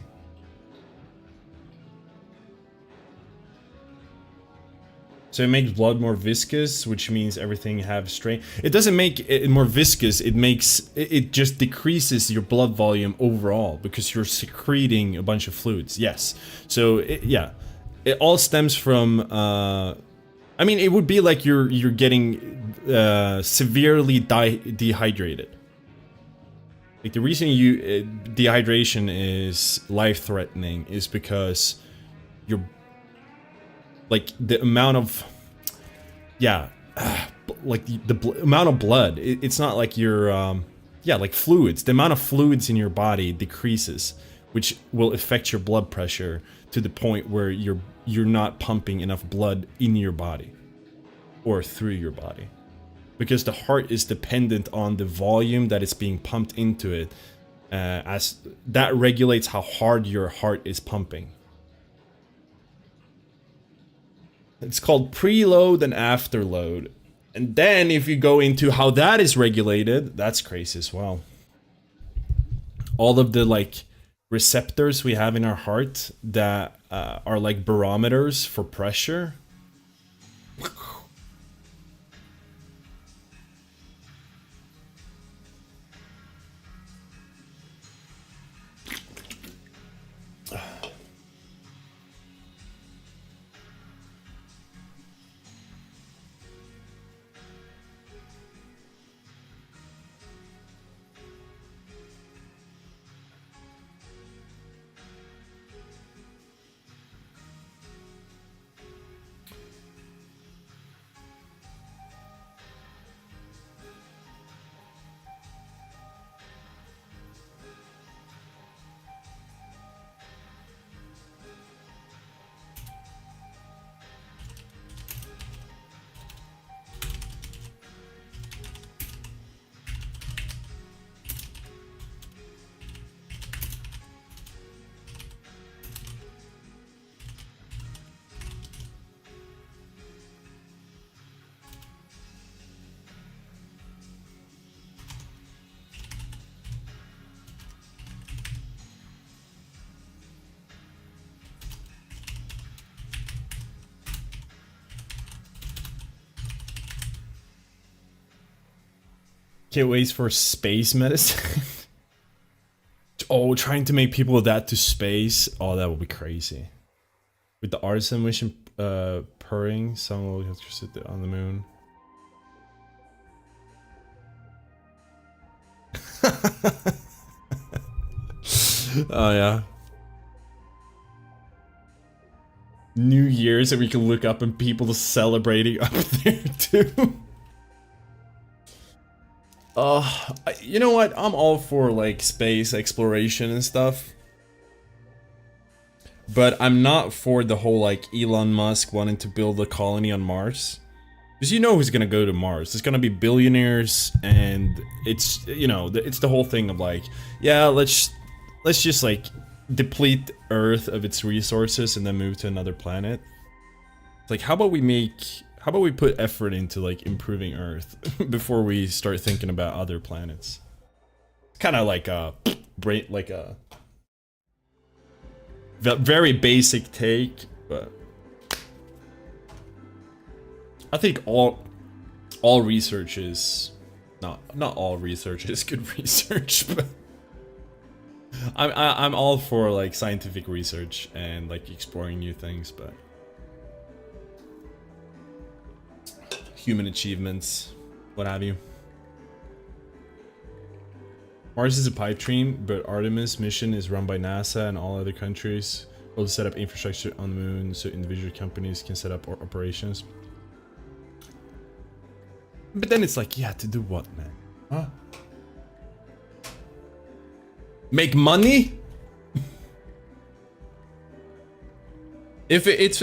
So it makes blood more viscous, which means everything have strain. It doesn't make it more viscous, it just decreases your blood volume overall because you're secreting a bunch of fluids. Yes. So it all stems from I mean, it would be like you're getting severely dehydrated. Like the reason dehydration is life-threatening is because you're like the amount of like the amount of blood, it's not like you're like fluids, the amount of fluids in your body decreases, which will affect your blood pressure to the point where you're not pumping enough blood in your body or through your body, because the heart is dependent on the volume that is being pumped into it, as that regulates how hard your heart is pumping. It's called preload and afterload. And then if you go into how that is regulated, that's crazy as well. All of the like receptors we have in our heart that are like barometers for pressure. Can't wait for space medicine. Oh, trying to make people adapt to space. Oh, that would be crazy. With the artisan mission purring, some will electricity on the moon. Oh yeah. New Year's, and we can look up and people celebrating up there too. You know what? I'm all for like space exploration and stuff. But I'm not for the whole like Elon Musk wanting to build a colony on Mars. Because you know who's gonna go to Mars. There's gonna be billionaires, and it's, you know, it's the whole thing of like, yeah, let's just like deplete Earth of its resources and then move to another planet. Like, how about we put effort into like improving Earth before we start thinking about other planets? Kind of like a very basic take, but I think all research is not all research is good research, but I'm all for like scientific research and like exploring new things, but human achievements, what have you. Mars is a pipe dream, but Artemis mission is run by NASA and all other countries. Will set up infrastructure on the moon so individual companies can set up operations. But then it's like, yeah, to do what, man? Huh? Make money? If it's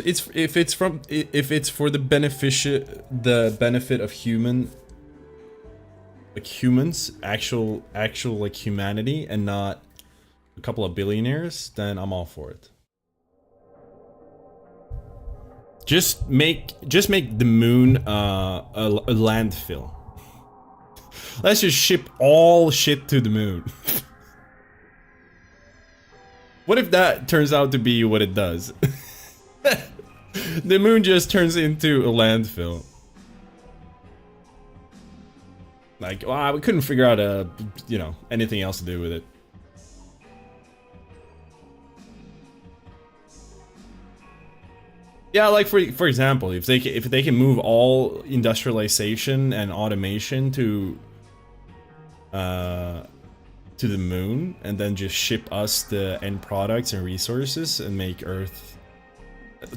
for the benefit of humans, actual like humanity, and not a couple of billionaires, then I'm all for it. Just make the moon a landfill. Let's just ship all shit to the moon. What if that turns out to be what it does? The moon just turns into a landfill. Like, well, we couldn't figure out anything else to do with it. Yeah, like for example, if they can move all industrialization and automation to the moon, and then just ship us the end products and resources and make Earth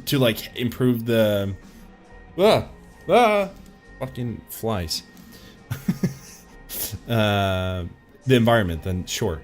to like improve the fucking flies. The environment, then sure.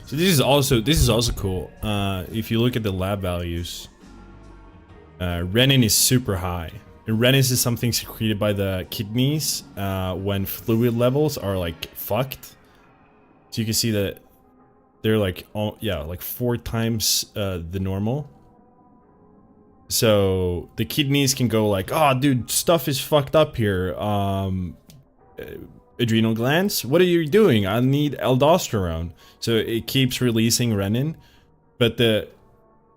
So this is also cool. If you look at the lab values, renin is super high. And renin is something secreted by the kidneys when fluid levels are like fucked. So you can see that they're like, like 4 times the normal. So the kidneys can go like, oh dude, stuff is fucked up here. Adrenal glands, what are you doing? I need aldosterone. So it keeps releasing renin, but the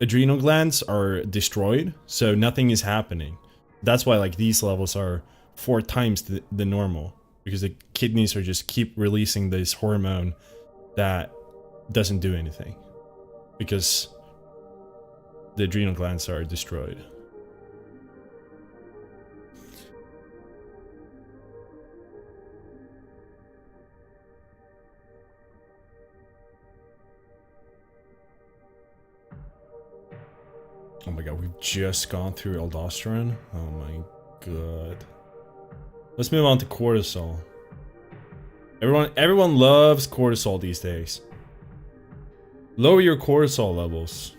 adrenal glands are destroyed, so nothing is happening. That's why like these levels are 4 times the normal, because the kidneys are just keep releasing this hormone that doesn't do anything because the adrenal glands are destroyed. Oh my god, we've just gone through aldosterone. Oh my god. Let's move on to cortisol. Everyone loves cortisol these days. Lower your cortisol levels.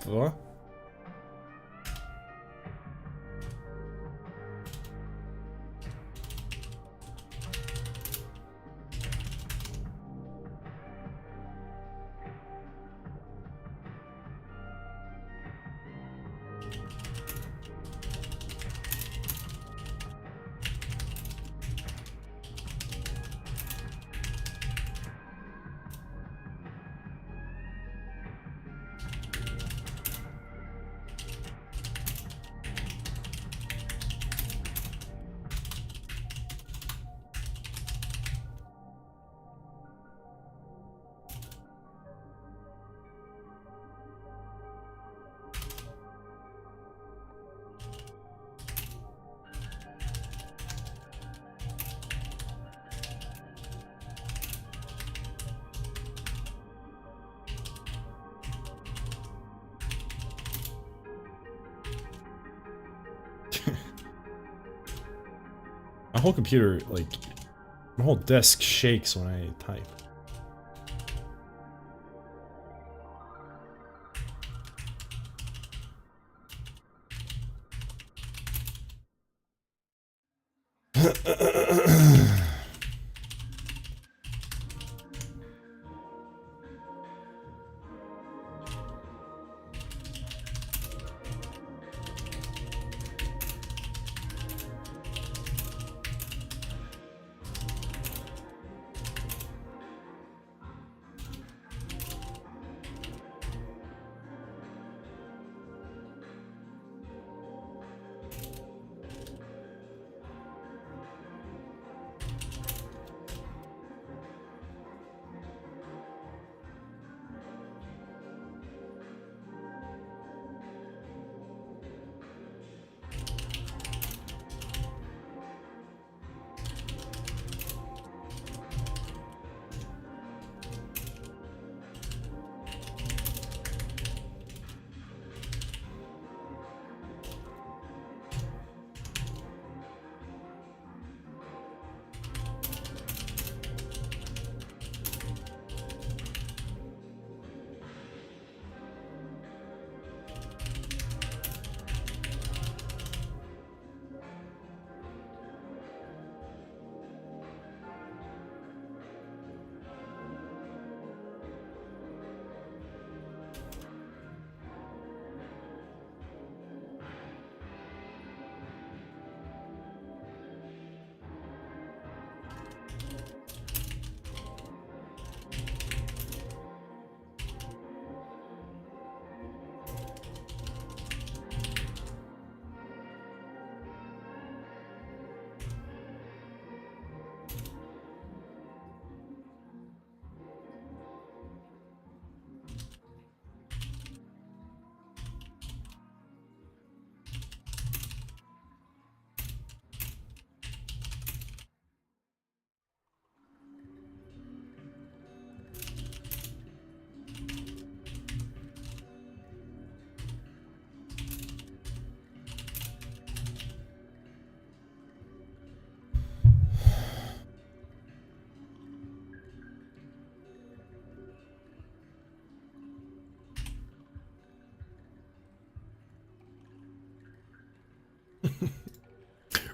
What? My whole computer, like, my whole desk shakes when I type.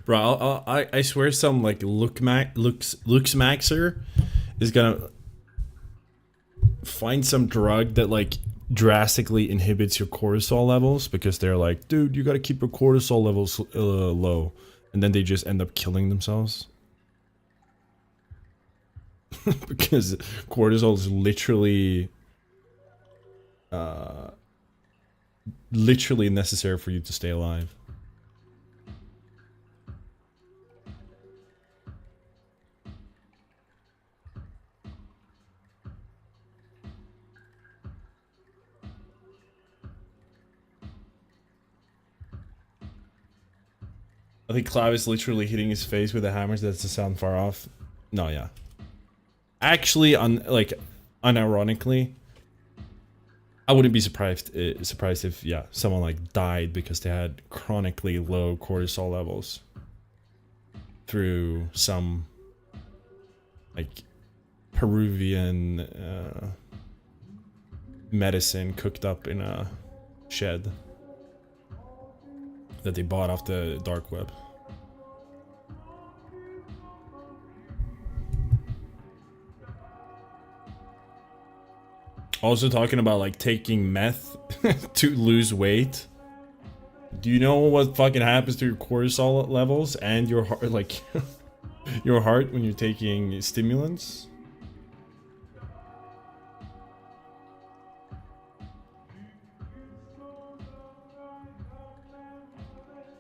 Bro, I swear some like looks maxer is gonna find some drug that like drastically inhibits your cortisol levels because they're like, dude, you gotta keep your cortisol levels low, and then they just end up killing themselves because cortisol is literally necessary for you to stay alive. I think Clive is literally hitting his face with the hammers. That's the sound far off. No, yeah. Actually, unironically, I wouldn't be surprised if, yeah, someone like died because they had chronically low cortisol levels through some like Peruvian medicine cooked up in a shed that they bought off the dark web. Also talking about like taking meth to lose weight. Do you know what fucking happens to your cortisol levels and your heart, like your heart when you're taking stimulants?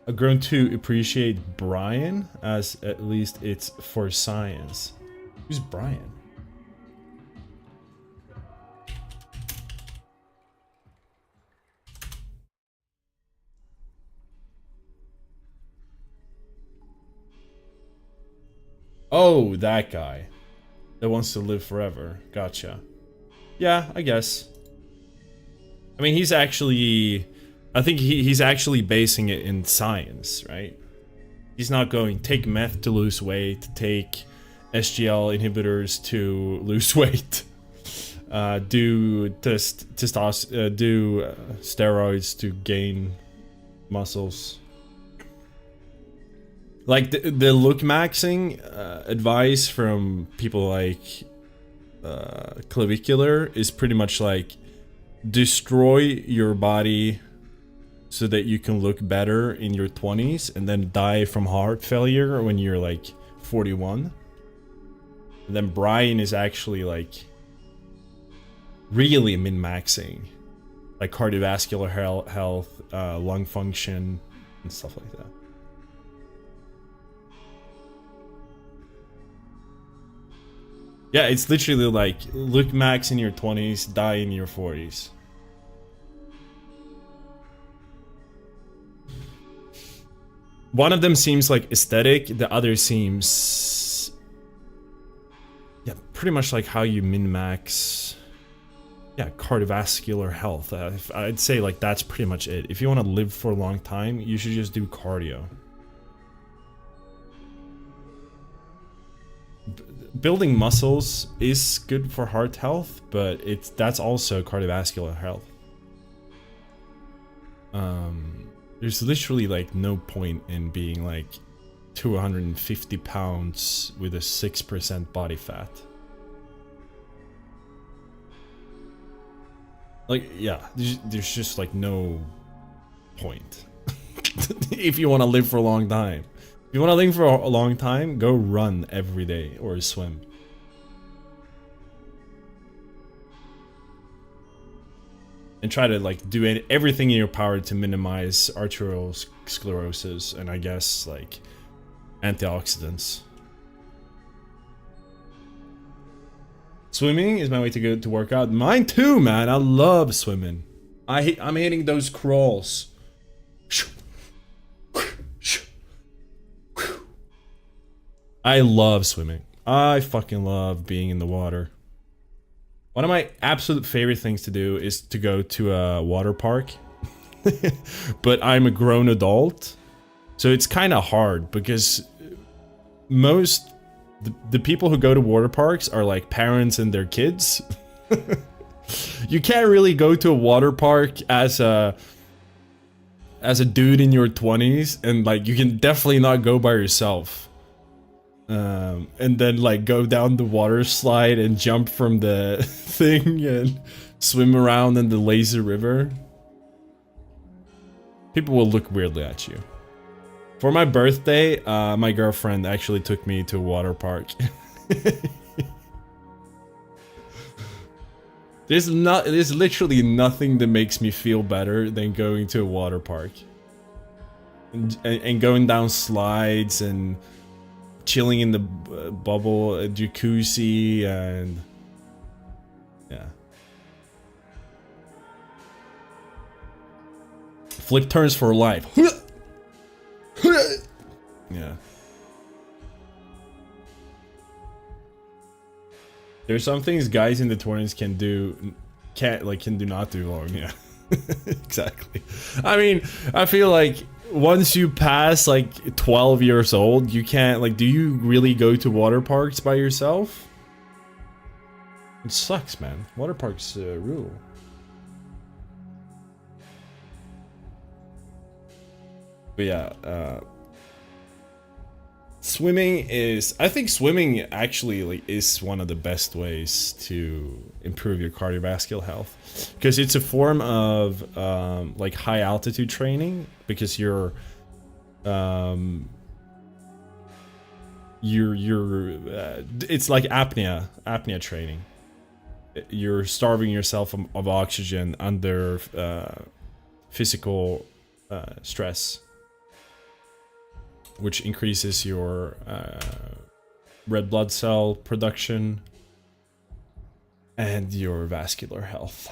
I've grown to appreciate Brian, as at least it's for science. Who's Brian? Oh, that guy that wants to live forever. Gotcha. Yeah, I guess. I mean, he's actually... I think he's actually basing it in science, right? He's not going, take meth to lose weight, take SGL inhibitors to lose weight, do steroids to gain muscles. Like the look maxing advice from people like Clavicular is pretty much like destroy your body so that you can look better in your 20s and then die from heart failure when you're like 41. And then Brian is actually like really min-maxing, like cardiovascular health, lung function, and stuff like that. Yeah, it's literally like look max in your 20s, die in your 40s. One of them seems like aesthetic, the other seems... yeah, pretty much like how you min-max... yeah, cardiovascular health. I'd say like that's pretty much it. If you want to live for a long time, you should just do cardio. Building muscles is good for heart health, but that's also cardiovascular health. There's literally like no point in being like 250 pounds with a 6% body fat. Like, yeah, there's just like no point. If you want to live for a long time. If you want to live for a long time, go run every day or swim. And try to like do everything in your power to minimize arterial sclerosis and I guess like antioxidants. Swimming is my way to go to work out. Mine too, man. I love swimming. I'm hitting those crawls. I love swimming. I fucking love being in the water. One of my absolute favorite things to do is to go to a water park. But I'm a grown adult. So it's kind of hard because most... the people who go to water parks are like parents and their kids. You can't really go to a water park as a as a dude in your 20s, and like you can definitely not go by yourself. And then like go down the water slide and jump from the thing and swim around in the lazy river. People will look weirdly at you. For my birthday, my girlfriend actually took me to a water park. There's literally nothing that makes me feel better than going to a water park. And going down slides and chilling in the bubble, jacuzzi, and yeah. Flip turns for life. Yeah. There's some things guys in the 20s can do not do long, yeah. Exactly. I mean, I feel like once you pass like 12 years old, you can't, like, do you really go to water parks by yourself? It sucks, man. Water parks rule. But yeah, swimming is, I think swimming actually like is one of the best ways to improve your cardiovascular health, because it's a form of like high altitude training, because you're it's like apnea training. You're starving yourself of oxygen under physical stress, which increases your red blood cell production and your vascular health.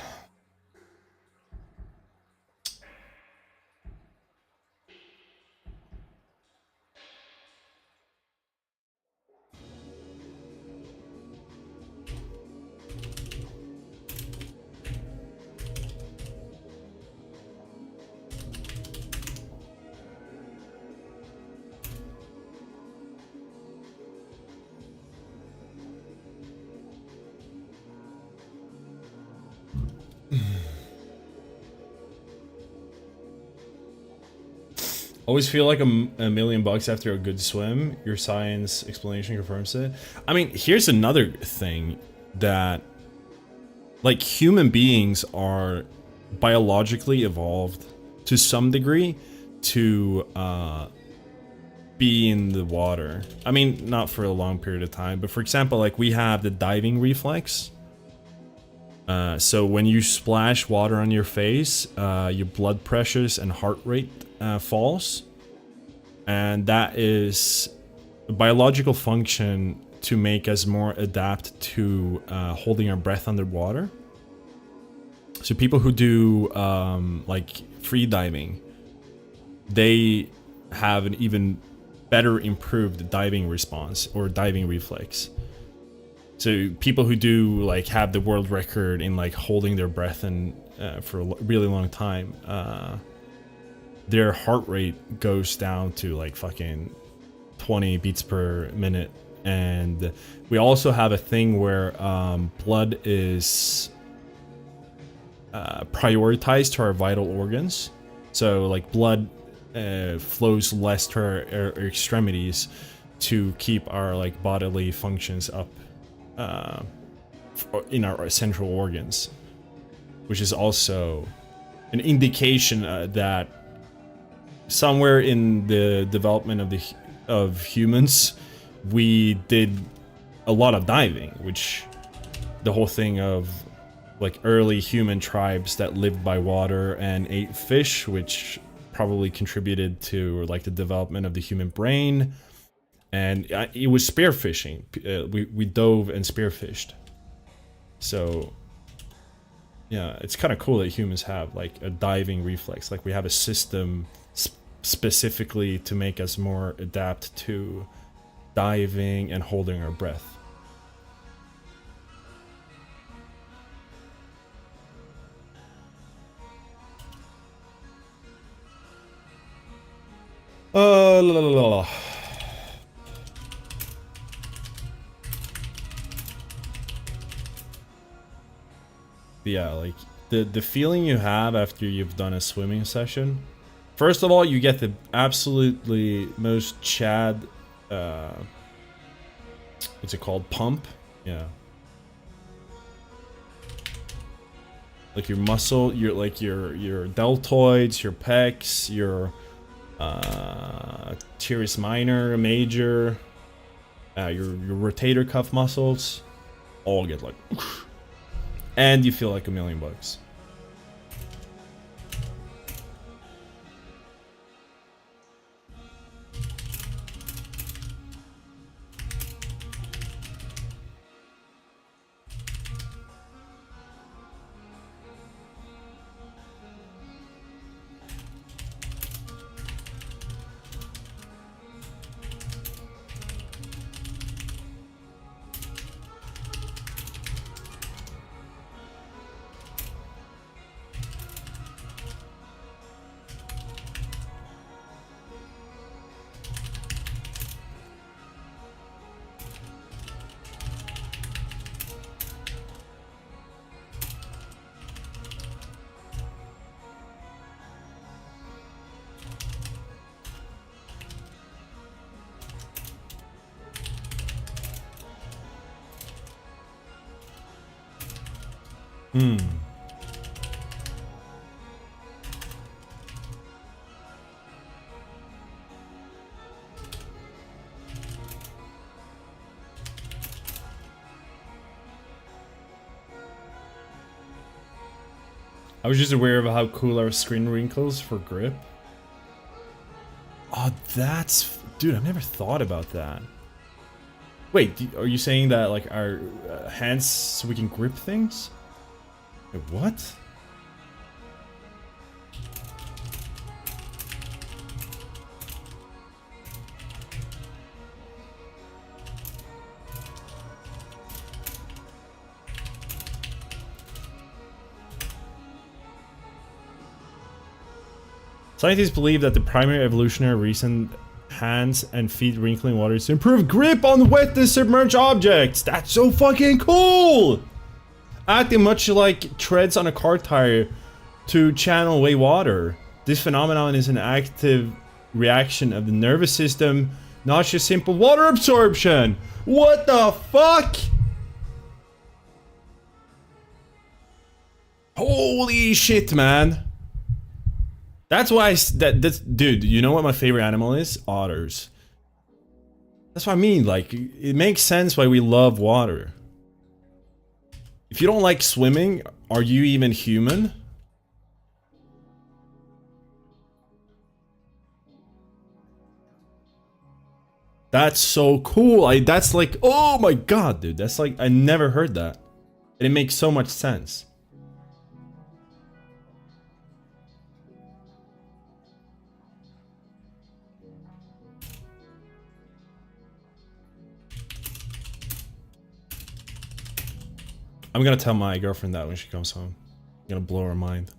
Always feel like a million bucks after a good swim. Your science explanation confirms it. I mean, here's another thing that, like, human beings are biologically evolved to some degree to be in the water. I mean, not for a long period of time, but for example, like, we have the diving reflex. So when you splash water on your face, your blood pressures and heart rate falls, and that is a biological function to make us more adapt to holding our breath underwater. So people who do like free diving, they have an even better improved diving response or diving reflex. So people who do like have the world record in like holding their breath and for a really long time, their heart rate goes down to like fucking 20 beats per minute. And we also have a thing where blood is prioritized to our vital organs. So like blood flows less to our extremities to keep our like bodily functions up in our central organs, which is also an indication that somewhere in the development of humans, we did a lot of diving, which the whole thing of like early human tribes that lived by water and ate fish, which probably contributed to like the development of the human brain. And it was spearfishing. We dove and spearfished. So yeah, it's kind of cool that humans have like a diving reflex. Like we have a system specifically to make us more adapt to diving and holding our breath. La, la, la, la. Yeah, like the feeling you have after you've done a swimming session, First of all, you get the absolutely most Chad, what's it called? Pump? Yeah. Like your muscle, your deltoids, your pecs, your teres minor, major, your rotator cuff muscles, all get like, and you feel like $1,000,000. I was just aware of how cool our screen wrinkles for grip. Oh, that's... Dude, I've never thought about that. Wait, are you saying that, like, our hands so we can grip things? Wait, what? Scientists believe that the primary evolutionary reason hands and feet wrinkling water is to improve grip on wet and submerged objects. That's so fucking cool! Acting much like treads on a car tire to channel away water. This phenomenon is an active reaction of the nervous system, not just simple water absorption. What the fuck? Holy shit, man. That's why that's dude, you know what my favorite animal is? Otters. That's what I mean, like, it makes sense why we love water. If you don't like swimming, are you even human? That's so cool. That's like, oh my god, dude. That's like, I never heard that. And it makes so much sense. I'm gonna tell my girlfriend that when she comes home. I'm gonna blow her mind.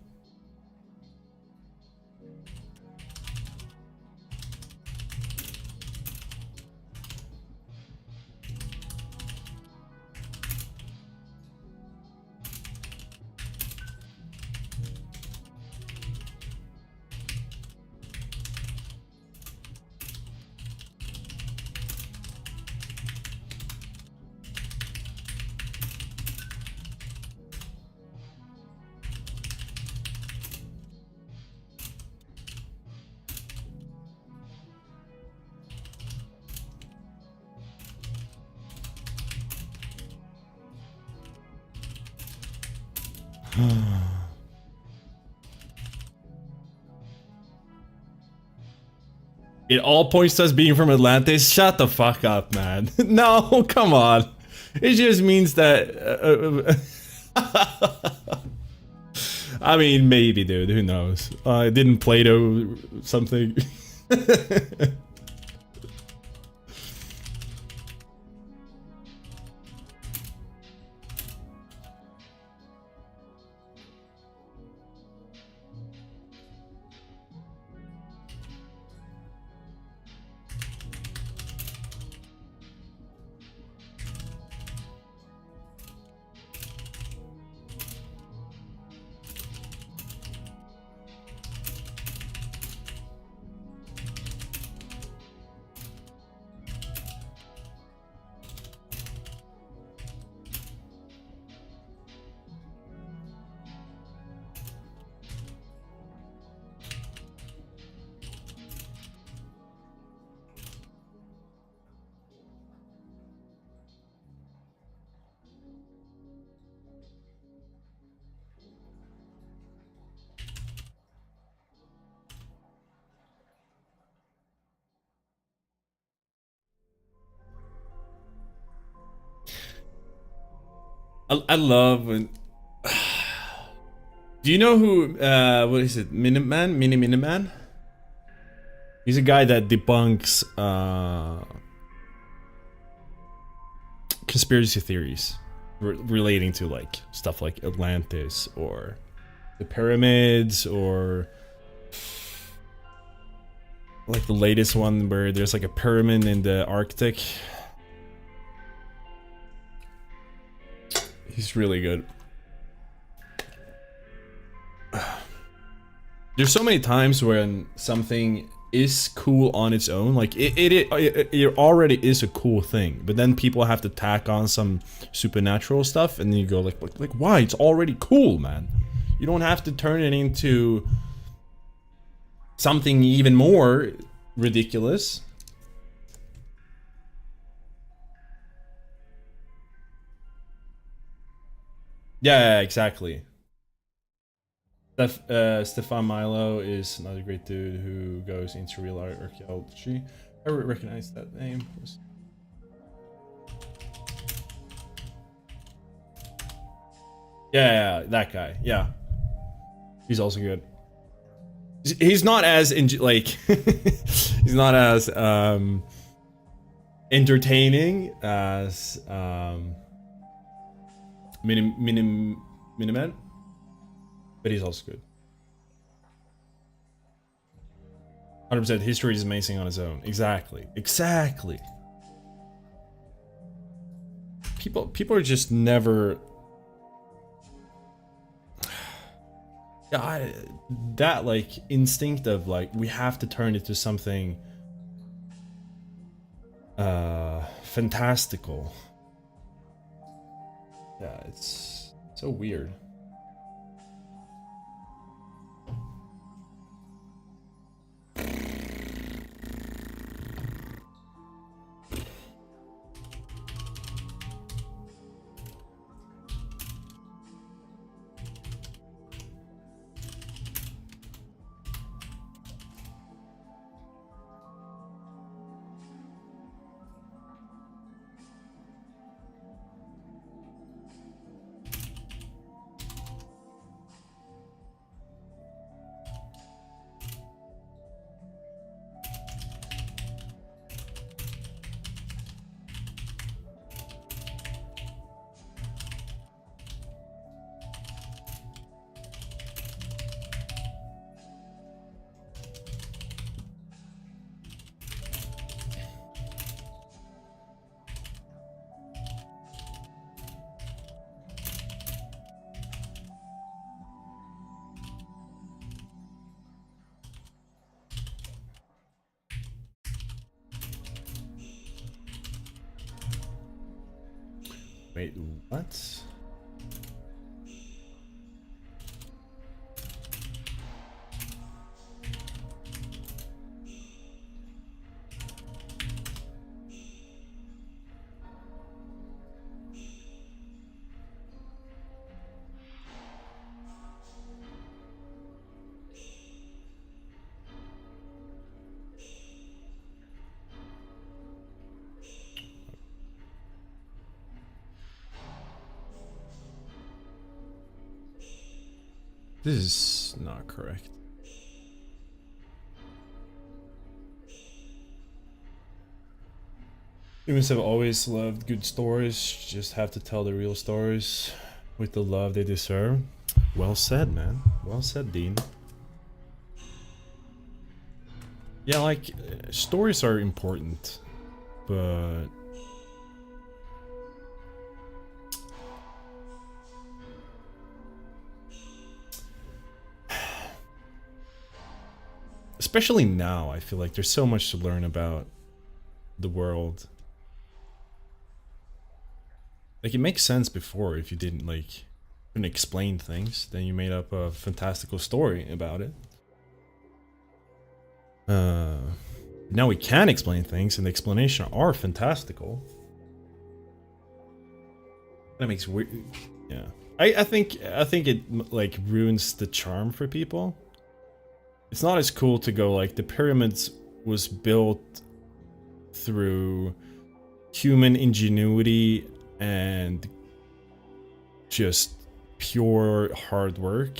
It all points to us being from Atlantis. Shut the fuck up, man. No, come on. It just means that... I mean, maybe, dude. Who knows? Didn't Plato something? I love when. Do you know who? What is it? Miniman. He's a guy that debunks conspiracy theories relating to like stuff like Atlantis or the pyramids, or like the latest one where there's like a pyramid in the Arctic. He's really good. There's so many times when something is cool on its own, like it already is a cool thing, but then people have to tack on some supernatural stuff, and then you go like why? It's already cool, man. You don't have to turn it into something even more ridiculous. Yeah, exactly. Stefan Milo is another great dude who goes into real archaeology. I recognize that name. Yeah, that guy. Yeah, he's also good. He's not as like he's not as entertaining as Miniman, but he's also good. 100%. History is amazing on its own. Exactly. People are just never. Yeah, that like instinct of like we have to turn it to something fantastical. Yeah, it's so weird. Wait, what? This is not correct. Humans have always loved good stories, just have to tell the real stories with the love they deserve. Well said, man. Well said, Dean. Yeah, like, stories are important, but especially now, I feel like there's so much to learn about the world. Like, it makes sense before if you didn't, like, couldn't explain things, then you made up a fantastical story about it. Now we can explain things, and the explanation are fantastical. That makes weird. Yeah, I think it like ruins the charm for people. It's not as cool to go like the pyramids was built through human ingenuity and just pure hard work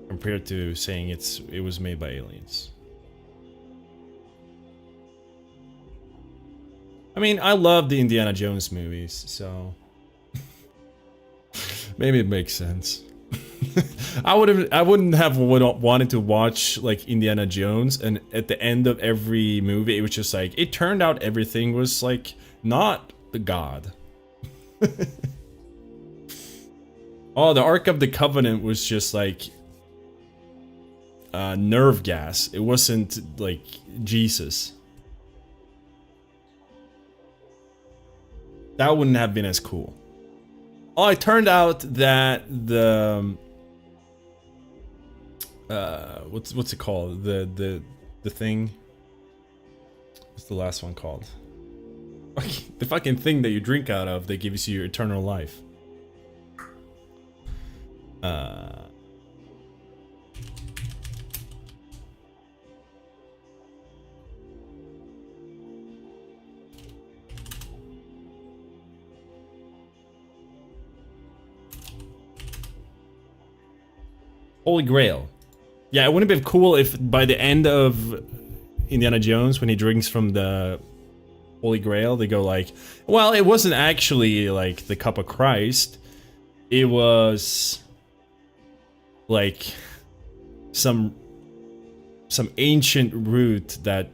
compared to saying it was made by aliens. I mean, I love the Indiana Jones movies, so maybe it makes sense. I wouldn't have wanted to watch like Indiana Jones, and at the end of every movie, it was just like it turned out everything was like not the god. Oh, the Ark of the Covenant was just like nerve gas. It wasn't like Jesus. That wouldn't have been as cool. Oh, it turned out that the what's it called? The thing. What's the last one called? The fucking thing that you drink out of that gives you eternal life. Holy Grail. Yeah, it wouldn't have been cool if by the end of Indiana Jones, when he drinks from the Holy Grail, they go like, well, it wasn't actually like the cup of Christ. It was like some ancient root that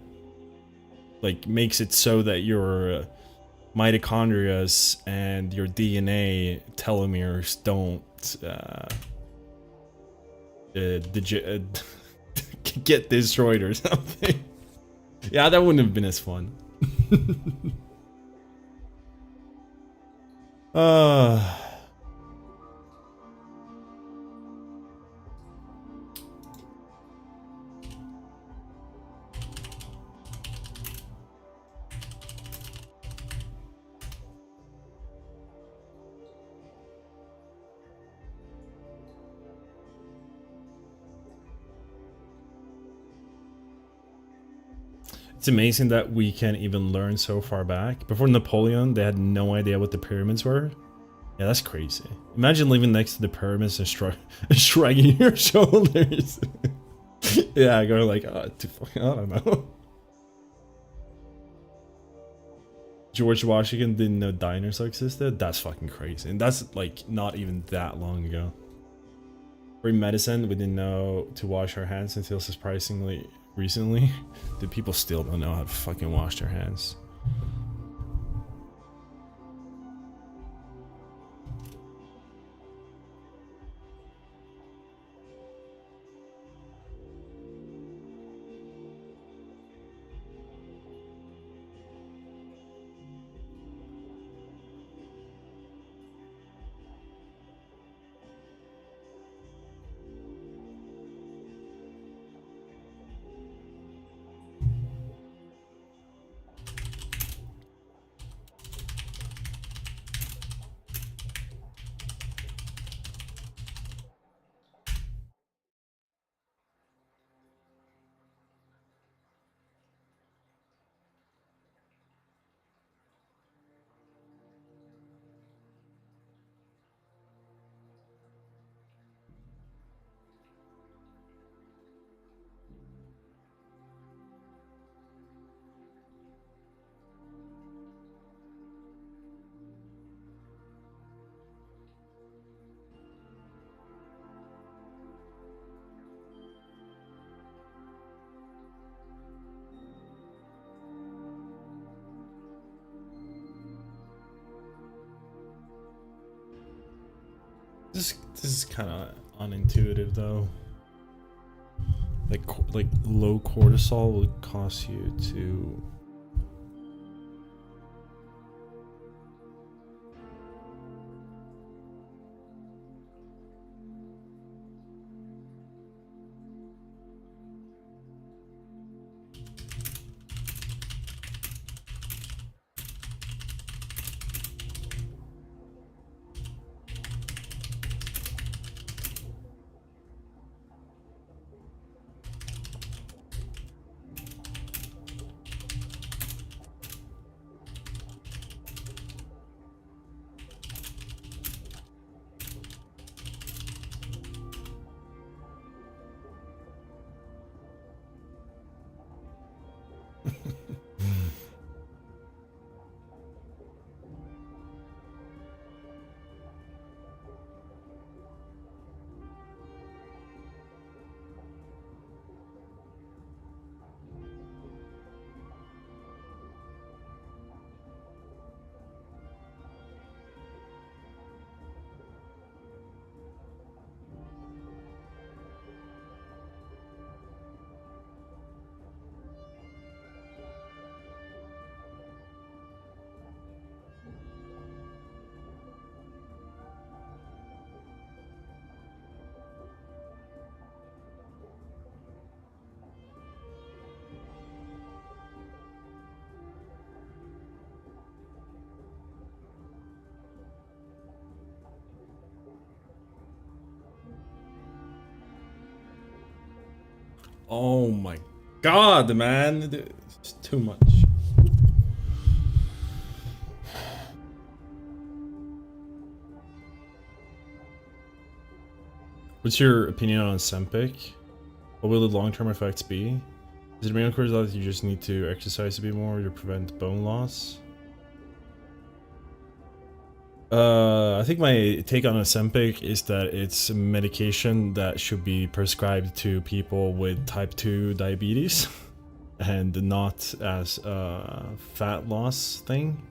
like makes it so that your mitochondria and your DNA telomeres don't get destroyed or something. Yeah, that wouldn't have been as fun. It's amazing that we can even learn so far back. Before Napoleon, they had no idea what the pyramids were. Yeah, that's crazy. Imagine living next to the pyramids and shrugging your shoulders. Yeah, going like, oh, I don't know. George Washington didn't know dinosaurs existed? That's fucking crazy. And that's like not even that long ago. For medicine, we didn't know to wash our hands until surprisingly recently. The people still don't know how to fucking wash their hands. This is kind of unintuitive though. Like low cortisol will cause you to Oh my god, man. It's too much. What's your opinion on Sempic? What will the long-term effects be? Is it main course that you just need to exercise a bit more to prevent bone loss? I think my take on Ozempic is that it's a medication that should be prescribed to people with type 2 diabetes and not as a fat loss thing,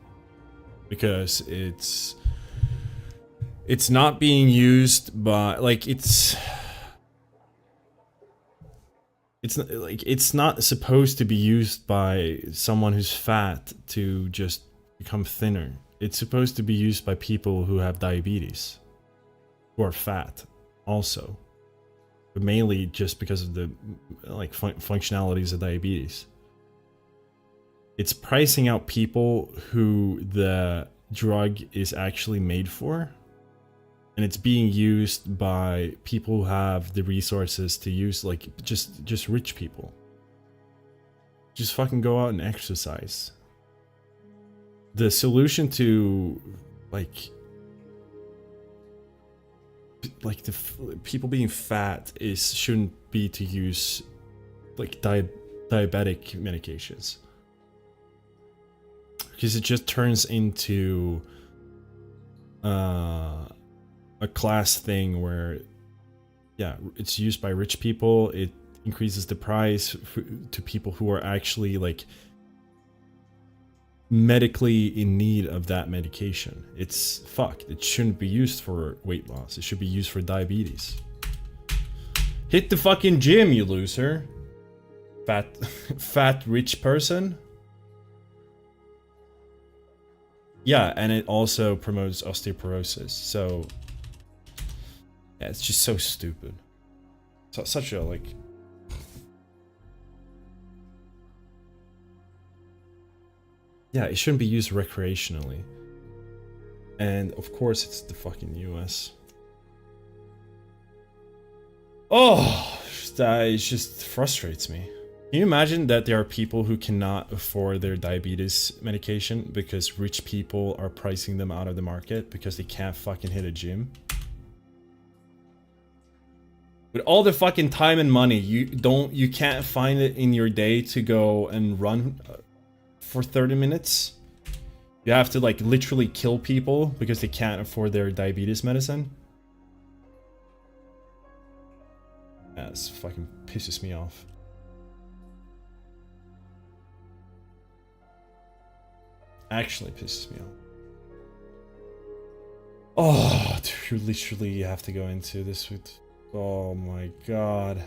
because it's not being used by, like, it's not supposed to be used by someone who's fat to just become thinner. It's supposed to be used by people who have diabetes, who are fat also, but mainly just because of the functionalities of diabetes. It's pricing out people who the drug is actually made for, and it's being used by people who have the resources to use, like just rich people. Just fucking go out and exercise. The solution to people being fat shouldn't be to use like diabetic medications, because it just turns into a class thing where, yeah, it's used by rich people. It increases the price to people who are actually like medically in need of that medication. It's fucked. It shouldn't be used for weight loss. It should be used for diabetes. Hit the fucking gym, you loser. Fat rich person. Yeah, and it also promotes osteoporosis. So yeah, it's just so stupid. So, such a like. Yeah, it shouldn't be used recreationally. And of course it's the fucking US. Oh, that just frustrates me. Can you imagine that there are people who cannot afford their diabetes medication because rich people are pricing them out of the market because they can't fucking hit a gym? With all the fucking time and money, you can't find it in your day to go and run for 30 minutes. You have to like literally kill people because they can't afford their diabetes medicine. Yeah, this fucking pisses me off. Actually pisses me off. Oh, you literally have to go into this with... Oh my god.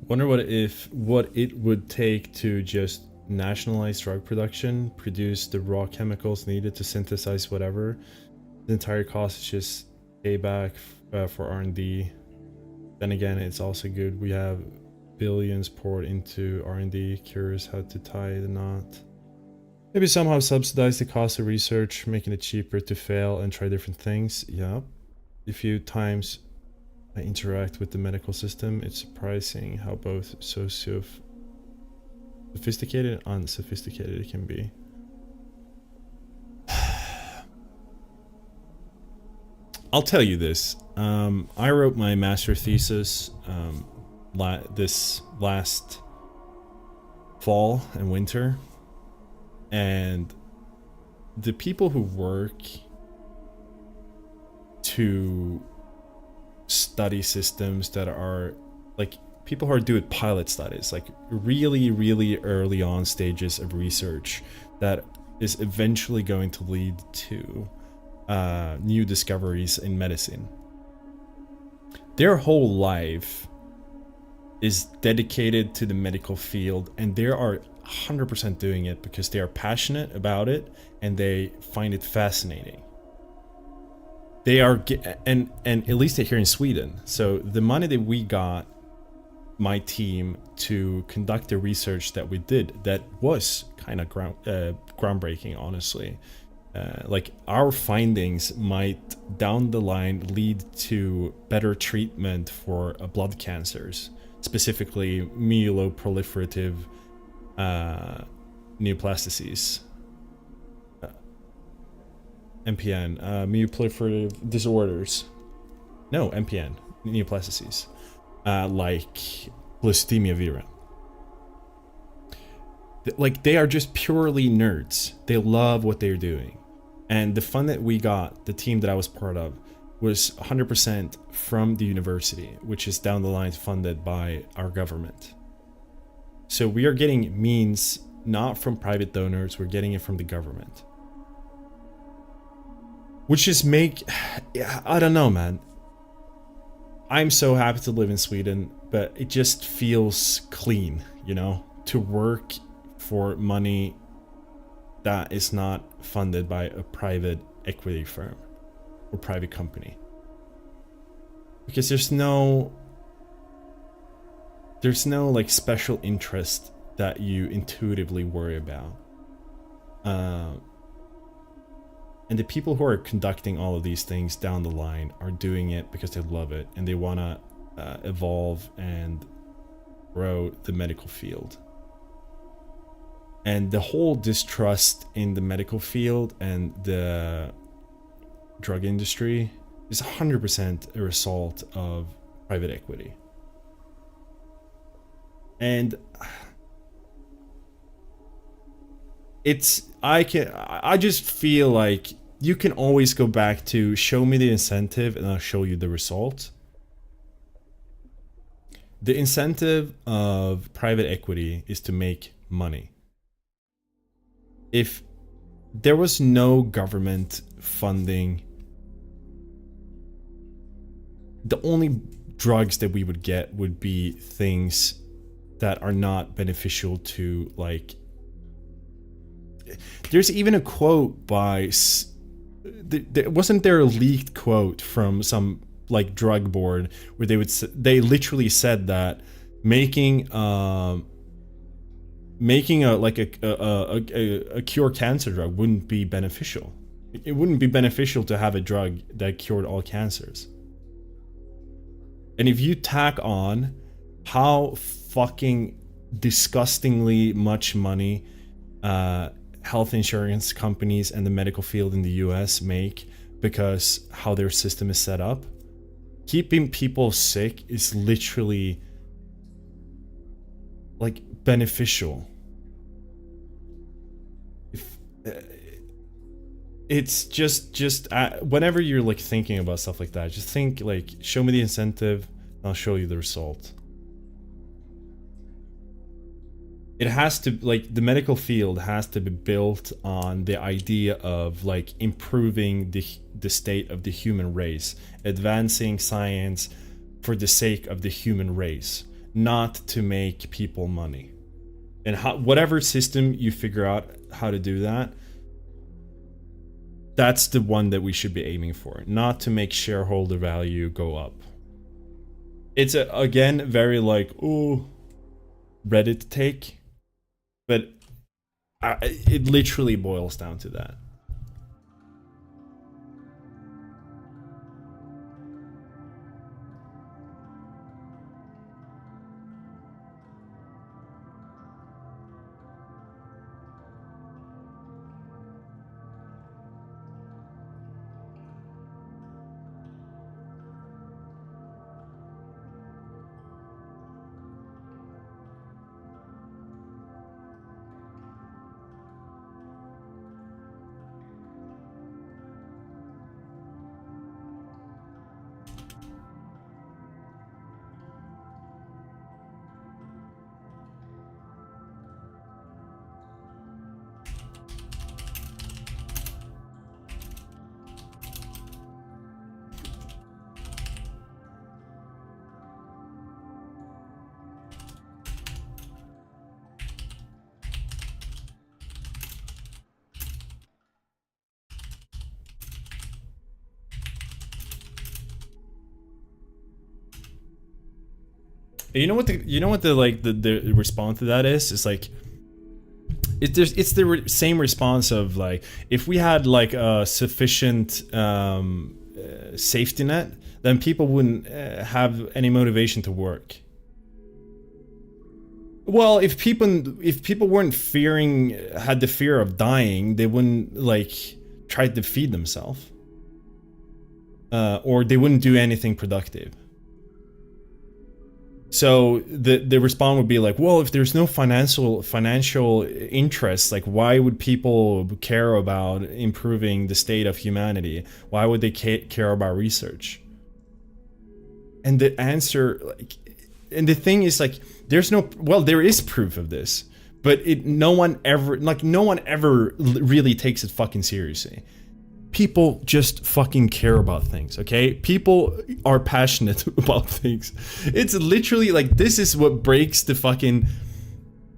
Wonder what it would take to just nationalize drug production, produce the raw chemicals needed to synthesize whatever. The entire cost is just payback for R&D. Then again, it's also good. We have billions poured into R&D. Curious how to tie the knot. Maybe somehow subsidize the cost of research, making it cheaper to fail and try different things. Yeah. A few times I interact with the medical system, it's surprising how both sophisticated and unsophisticated it can be. I'll tell you this. I wrote my master thesis this last fall and winter, and the people who work to study systems that are like people who are doing pilot studies, like really early on stages of research that is eventually going to lead to new discoveries in medicine. Their whole life is dedicated to the medical field, and they are 100% doing it because they are passionate about it and they find it fascinating. They are, and at least here in Sweden. So the money that we got, my team, to conduct the research that we did, that was kind of groundbreaking, honestly. Like our findings might down the line lead to better treatment for blood cancers, specifically myeloproliferative neoplastices. MPN, myeloproliferative disorders. No, MPN, neoplastices. Like Leukemia vera. Like, they are just purely nerds. They love what they're doing. And the fund that we got, the team that I was part of, was 100% from the university, which is down the line funded by our government. So we are getting means not from private donors, we're getting it from the government. Which just I don't know, man. I'm so happy to live in Sweden, but it just feels clean, you know, to work for money that is not funded by a private equity firm or private company. Because there's no like special interest that you intuitively worry about. And the people who are conducting all of these things down the line are doing it because they love it and they want to evolve and grow the medical field. And the whole distrust in the medical field and the drug industry is 100% a result of private equity. And I just feel like you can always go back to show me the incentive and I'll show you the result. The incentive of private equity is to make money. If there was no government funding, the only drugs that we would get would be things that are not beneficial to, like, there's even a quote by, wasn't there a leaked quote from some like drug board where they literally said that making a cure cancer drug wouldn't be beneficial. It wouldn't be beneficial to have a drug that cured all cancers. And if you tack on how fucking disgustingly much money health insurance companies and the medical field in the US make because how their system is set up, keeping people sick is literally like beneficial. If it's just whenever you're like thinking about stuff like that, just think like, show me the incentive, I'll show you the result. It has to, like, the medical field has to be built on the idea of like improving the state of the human race, advancing science for the sake of the human race, not to make people money. And whatever system you figure out how to do that, that's the one that we should be aiming for, not to make shareholder value go up. It's again very like, oh, Reddit take, but it literally boils down to that. You know what the like the response to that is? It's like it's the same response of like, if we had like a sufficient safety net, then people wouldn't have any motivation to work. Well, if people weren't had the fear of dying, they wouldn't like try to feed themselves, or they wouldn't do anything productive. So the response would be like, well, if there's no financial interest, like why would people care about improving the state of humanity? Why would they care about research? And the answer, like, and the thing is like, there is proof of this, but no one ever really takes it fucking seriously. People just fucking care about things, okay? People are passionate about things. It's literally like, this is what breaks the fucking,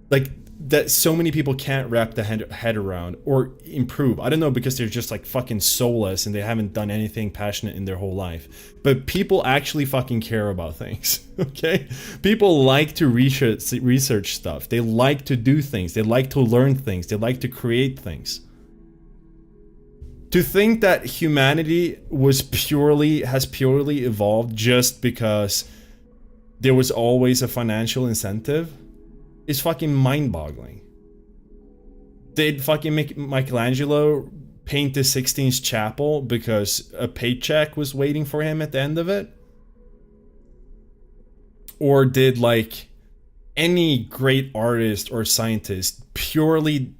like, that so many people can't wrap the head around or improve. I don't know, because they're just like fucking soulless and they haven't done anything passionate in their whole life. But people actually fucking care about things, okay? People like to research stuff. They like to do things. They like to learn things. They like to create things. To think that humanity has purely evolved just because there was always a financial incentive is fucking mind-boggling. Did fucking Michelangelo paint the Sistine Chapel because a paycheck was waiting for him at the end of it? Or did like any great artist or scientist purely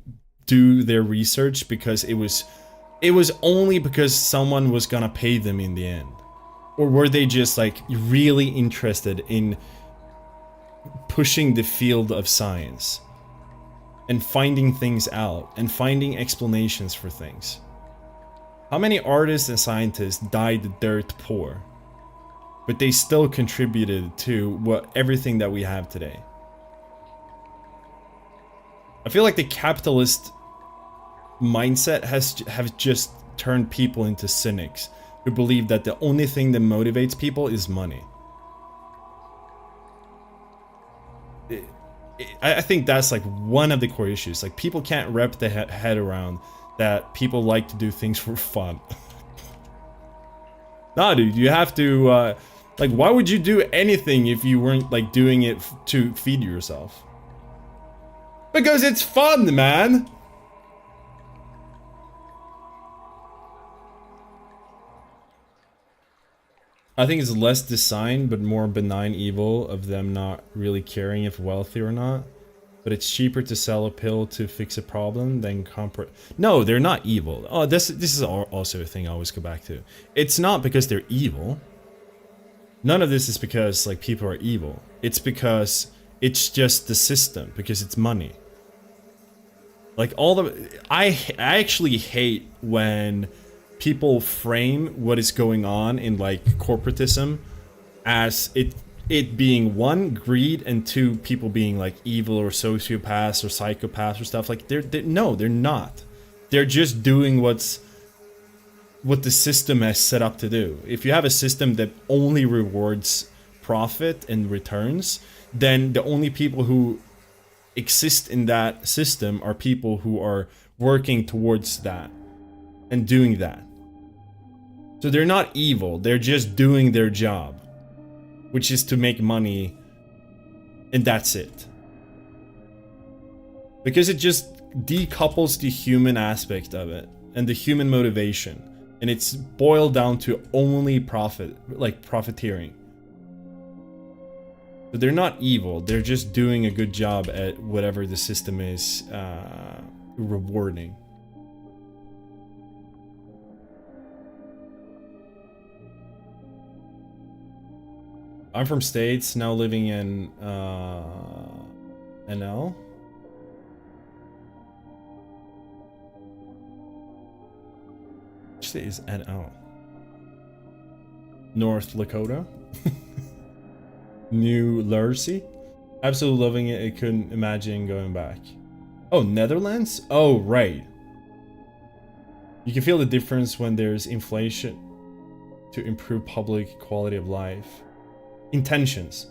do their research because it was only because someone was gonna pay them in the end? Or were they just like really interested in pushing the field of science and finding things out and finding explanations for things? How many artists and scientists died dirt poor, but they still contributed to everything that we have today? I feel like the capitalist mindset have just turned people into cynics who believe that the only thing that motivates people is money. I think that's like one of the core issues. Like, people can't wrap their head around that people like to do things for fun. Nah, dude, you have to like, why would you do anything if you weren't like doing it to feed yourself? Because it's fun, man. I think it's less design, but more benign evil of them not really caring if wealthy or not. But it's cheaper to sell a pill to fix a problem than No, they're not evil. Oh, this is also a thing I always go back to. It's not because they're evil. None of this is because like people are evil. It's because it's just the system, because it's money. Like I actually hate when people frame what is going on in like corporatism as it being one, greed, and two, people being like evil or sociopaths or psychopaths or stuff. Like no, they're not. They're just doing what the system has set up to do. If you have a system that only rewards profit and returns, then the only people who exist in that system are people who are working towards that and doing that. So they're not evil, they're just doing their job, which is to make money, and that's it. Because it just decouples the human aspect of it and the human motivation, and it's boiled down to only profit, like profiteering. So they're not evil, they're just doing a good job at whatever the system is rewarding. I'm from States, now living in NL. Which state is NL? North Dakota? New Jersey? Absolutely loving it. I couldn't imagine going back. Oh, Netherlands? Oh, right. You can feel the difference when there's inflation to improve public quality of life. Intentions.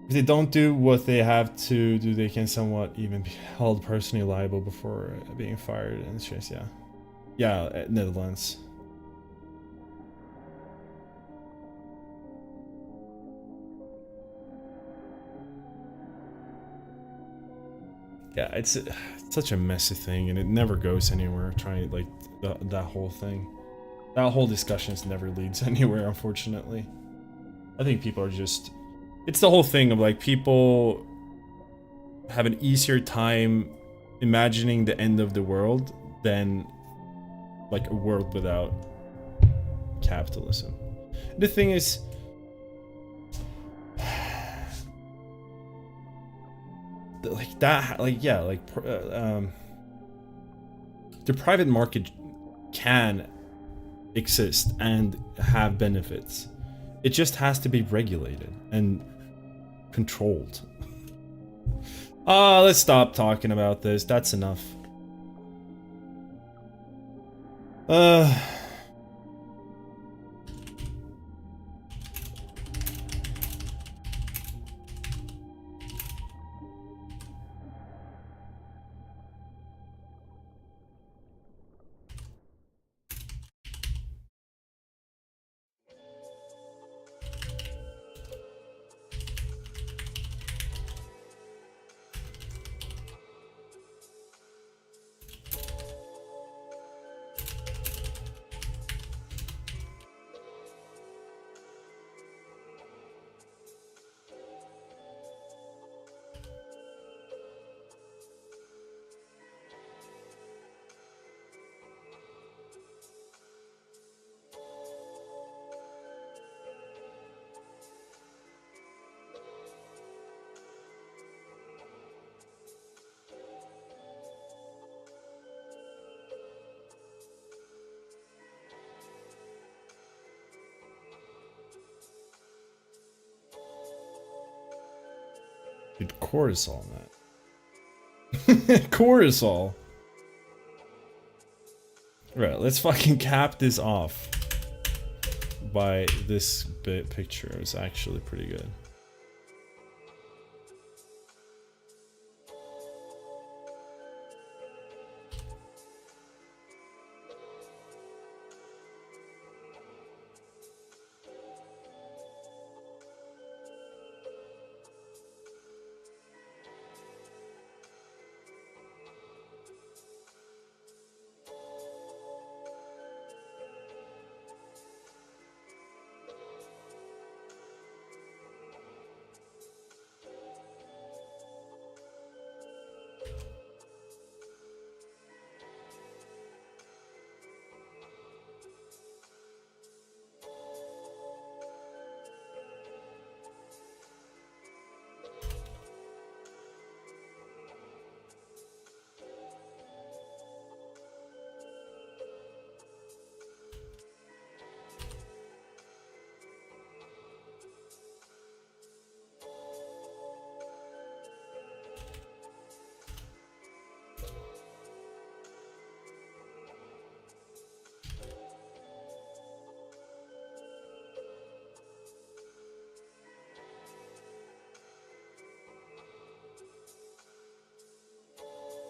If they don't do what they have to do, they can somewhat even be held personally liable before being fired. And it's just, yeah, Netherlands. Yeah, it's such a messy thing, and it never goes anywhere. Trying like that whole thing. That whole discussion never leads anywhere, unfortunately. I think people are just... It's the whole thing of like people have an easier time imagining the end of the world than like a world without capitalism. The thing is... like that, like, yeah, like... the private market can exist and have benefits. It just has to be regulated and controlled. Let's stop talking about this. That's enough. Dude, cortisol, man. Cortisol. Right, let's fucking cap this off by this bit picture. It was actually pretty good.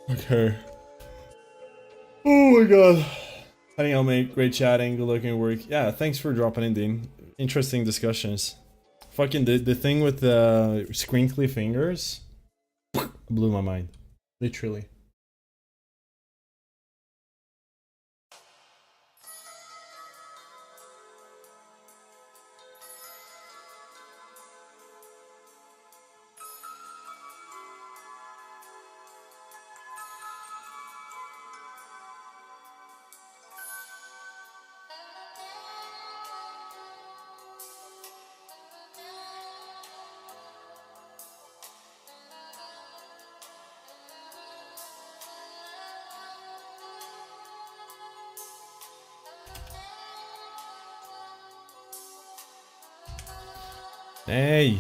Okay. Oh my god. Heading out, mate. Great chatting. Good looking work. Yeah, thanks for dropping in, Dean. Interesting discussions. Fucking the thing with the squinkly fingers blew my mind. Literally. Hey.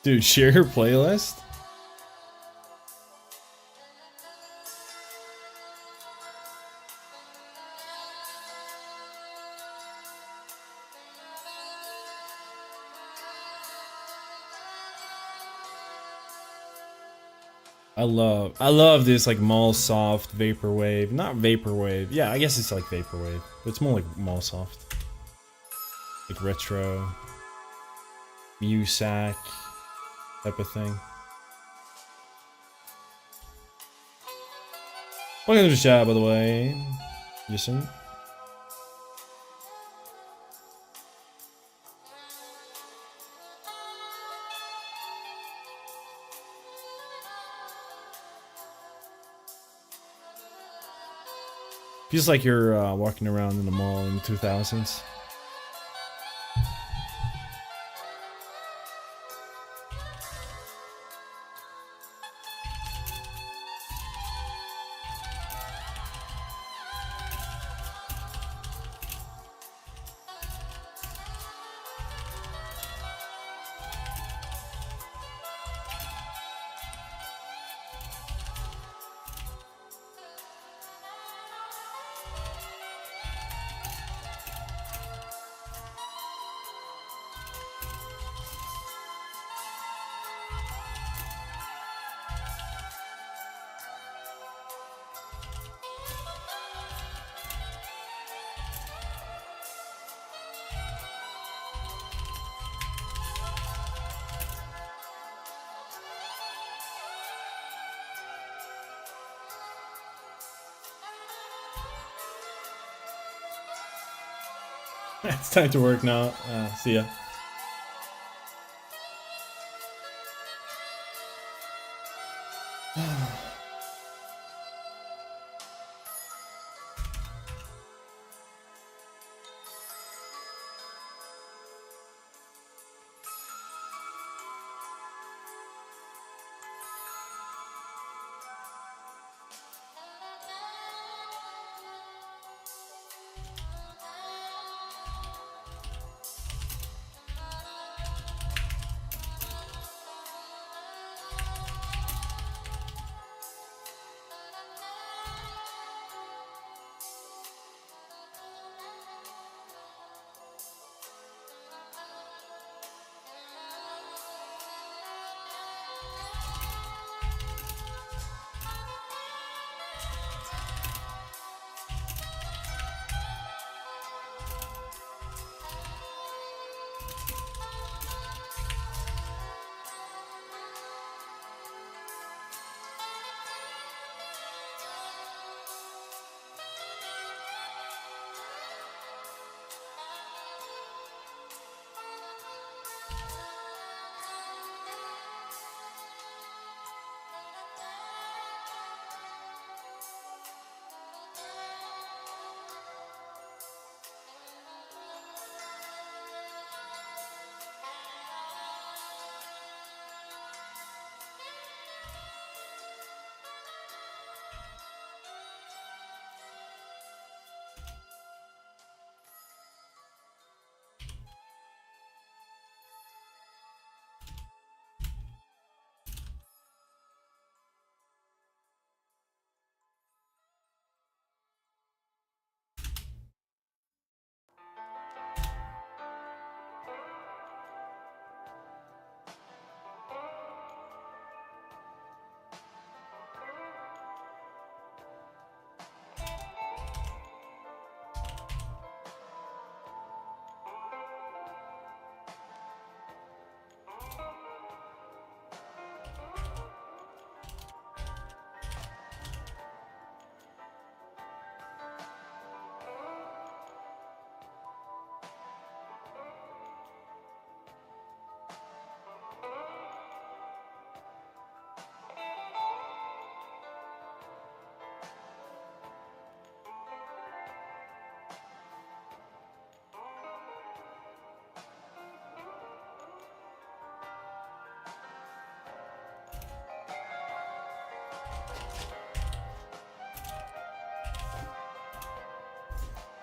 Dude, share your playlist? I love this like mall soft vaporwave. Not vaporwave. Yeah, I guess it's like vaporwave. But it's more like mall soft. Like retro. Musac type of thing. Welcome to the chat, by the way. Listen. Feels like you're walking around in the mall in the 2000s. It's time to work now. See ya.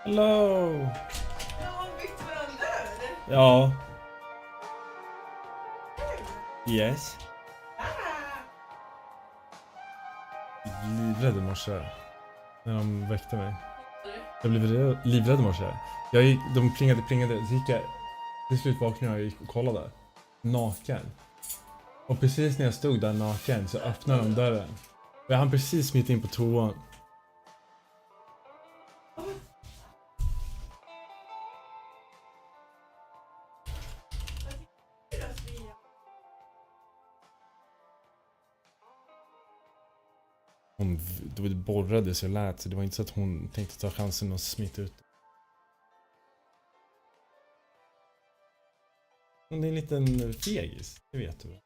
Hello! Ja, har vi byggt varandra eller? Ja. Yes. Livrädd i morse. När de väckte mig. Jag blev livrädd i morse. De plingade. Så gick jag. Till slut vaknade jag och gick och kollade. Naken. Och precis när jag stod där naken så öppnade de dörren. Och jag hann precis smita in på toan. Hon borrade så lät så det var inte så att hon tänkte ta chansen att smita ut. Hon är en liten fegis, det vet du.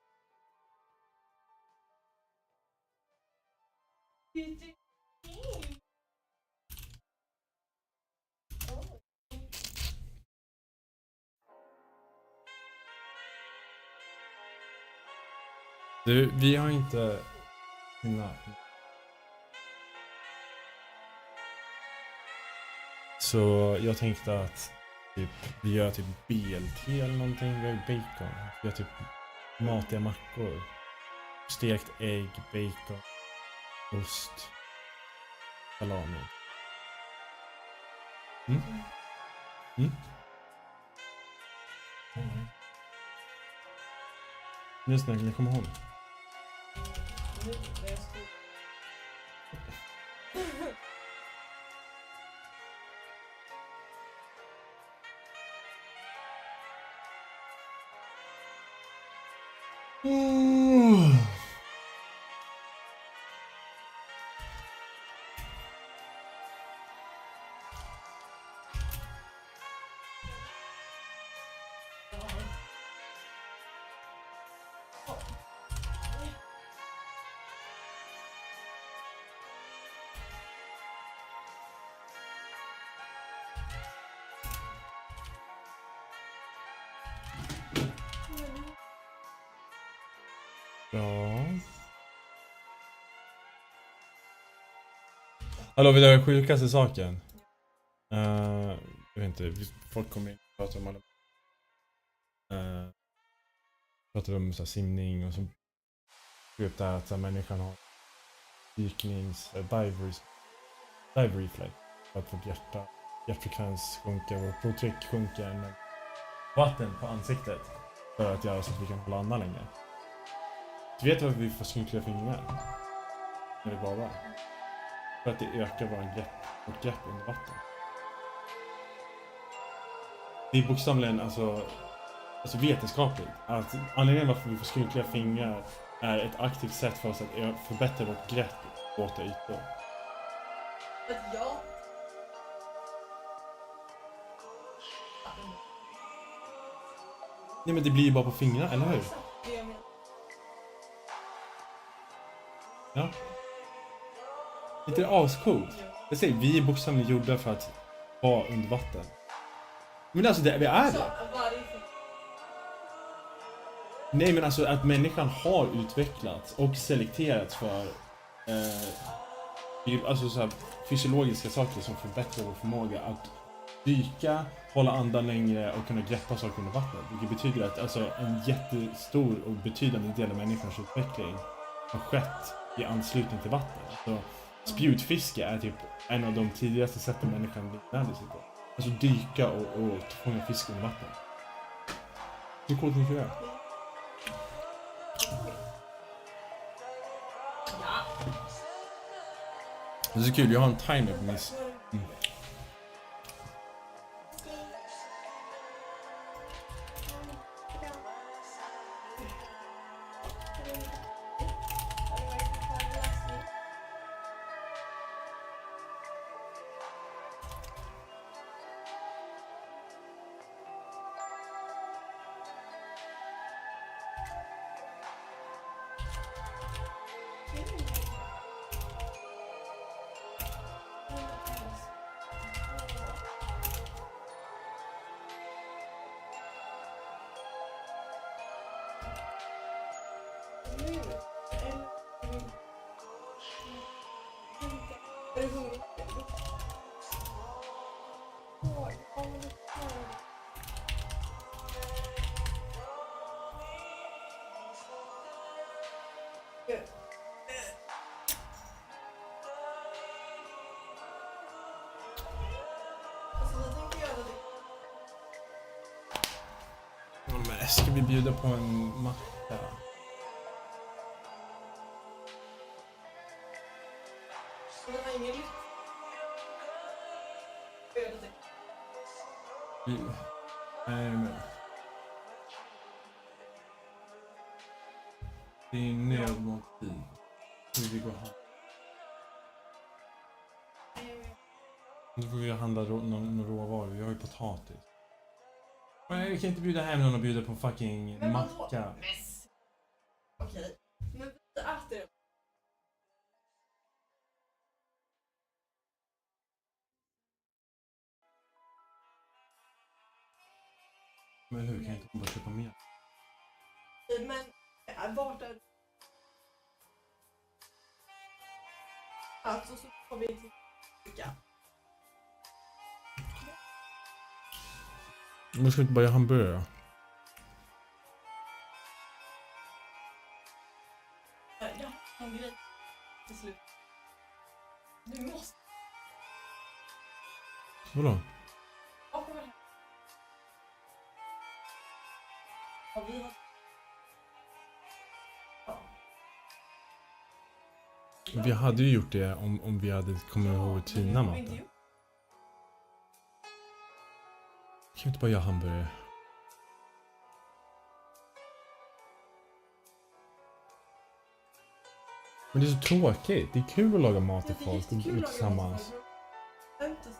Du, vi har inte... Nej. Så jag tänkte att typ, vi gör typ BLT eller någonting. Vi har bacon. Vi har typ matiga mackor. Stekt ägg, bacon, ost, salami. Mm? Mm? Just när jag kommer ihåg. Ja. Hallå, vill du höra sjukaste saken? Jag vet inte, folk kommer in och pratar om alla... pratar om så här, simning och så... upp där att så här, människan har dive reflex. För att vårt hjärtfrekvens sjunker, vårt blodtryck sjunker med vatten på ansiktet. För att göra så att vi kan hålla andan länge. Du vet varför vi får skrynkliga fingrar? När vi badar? För att det ökar vårt grepp under vatten. Det är bokstavligen alltså vetenskapligt. Att anledningen varför vi får skrynkliga fingrar är ett aktivt sätt för oss att förbättra vårt grepp på våta ytor. Ja. Nej, men det blir ju bara på fingrarna, eller hur? Det jag menar. Ja. Inte det ascoolt? Jag säger, vi är bokstavligen gjorda för att vara under vatten. Men alltså, vi är det. Nej, men alltså att människan har utvecklats och selekterats för alltså så här, fysiologiska saker som förbättrar vår förmåga att dyka, hålla andan längre och kunna greppa saker under vattnet. Vilket betyder att alltså, en jättestor och betydande del av människans utveckling har skett i anslutning till vatten. Så spjutfiske är typ en av de tidigaste sätten människan lärde sig på. Alltså dyka och fånga fisk under vatten. Hur coolt är det? Det är så kul, jag har en timer på miss. Alltså vi tänker göra det. Ja, men ska vi bjuda på en macka? Så den har ingen lyft. Gör det. Nej, men... Det är nöd mot tid. Hur vi går här. Nu får vi handla någon råvaror. Vi har ju potatis. Nej, vi kan inte bjuda hem någon och bjuda på en fucking Men vadå? macka. Mess. Okej. Men vi äter det. Men hur kan jag inte bara köpa mer? Men vart är... Alltså så får vi till... Men ska vi inte bara göra hamburgare? Jag har en grej till slut. Du måste... Vadå? Ja, kom här. Ja, vi har... Ja. Vi hade ju gjort det om vi hade kommit ihåg rutinerna Men vi har inte maten. gjort- Kan vi inte bara göra hamburgare? Men det är så tråkigt. Det är kul att laga mat till Det är folk jättekul och att laga mat tillsammans. till folk. Skämt åsido.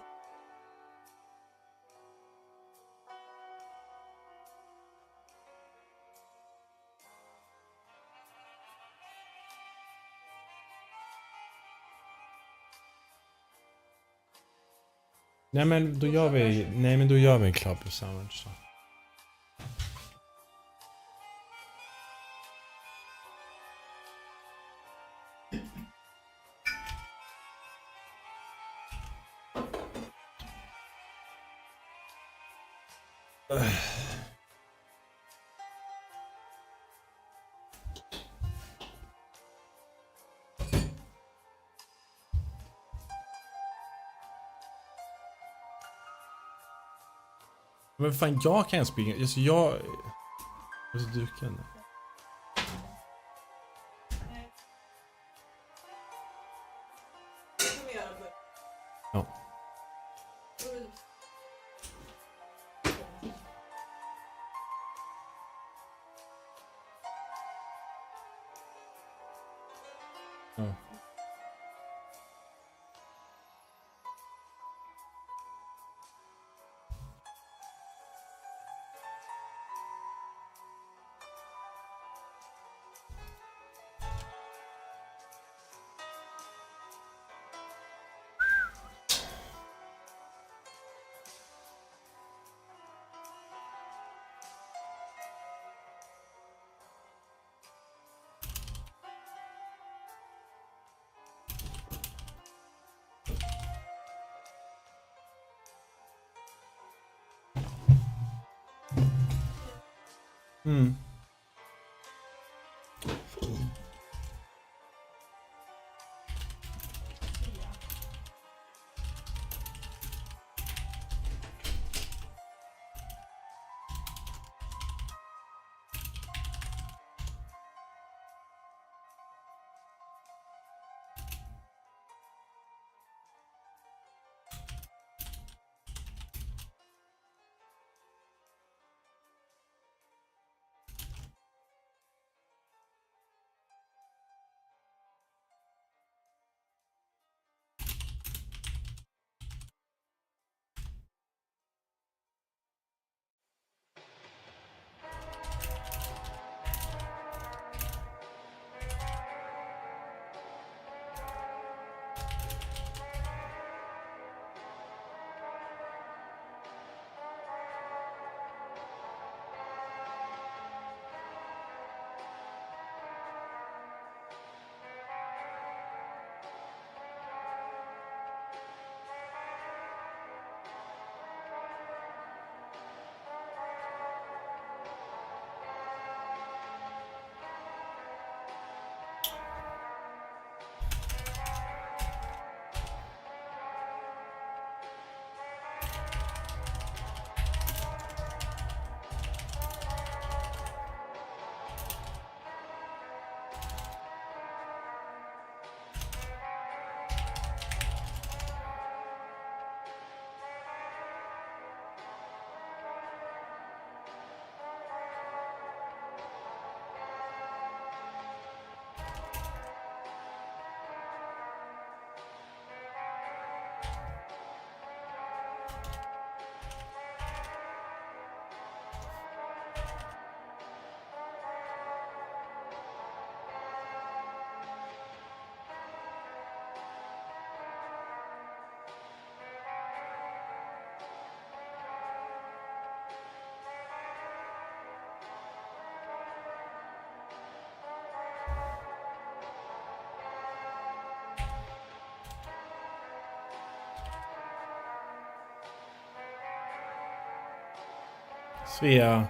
Nej men då gör vi en club sandwich då. Men fan, jag kan springa. Alltså jag är så duken. Det kan vi göra på... Ja. Ja. Mm. So yeah.